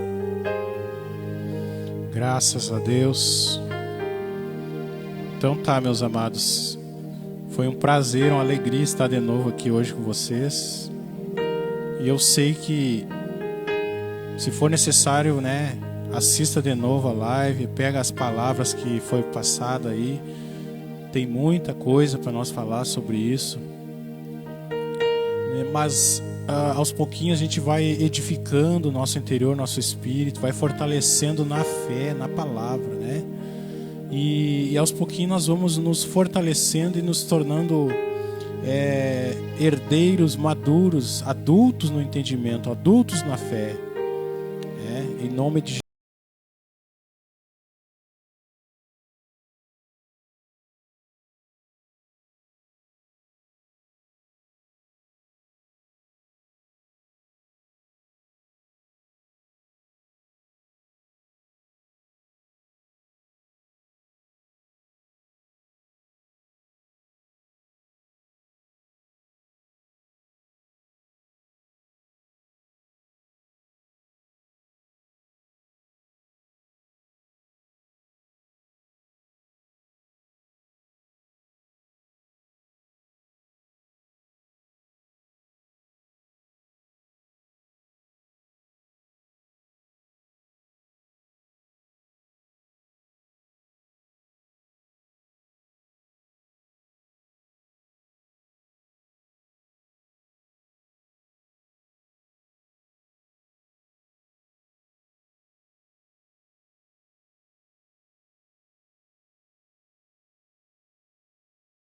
Graças a Deus. Então tá, meus amados, foi um prazer, uma alegria estar de novo aqui hoje com vocês. E eu sei que, se for necessário, né, assista de novo a live, pega as palavras que foi passada aí. Tem muita coisa para nós falar sobre isso. Mas aos pouquinhos a gente vai edificando o nosso interior, nosso espírito, vai fortalecendo na fé, na palavra, né? E aos pouquinhos nós vamos nos fortalecendo e nos tornando herdeiros maduros, adultos no entendimento, adultos na fé, em nome de Jesus.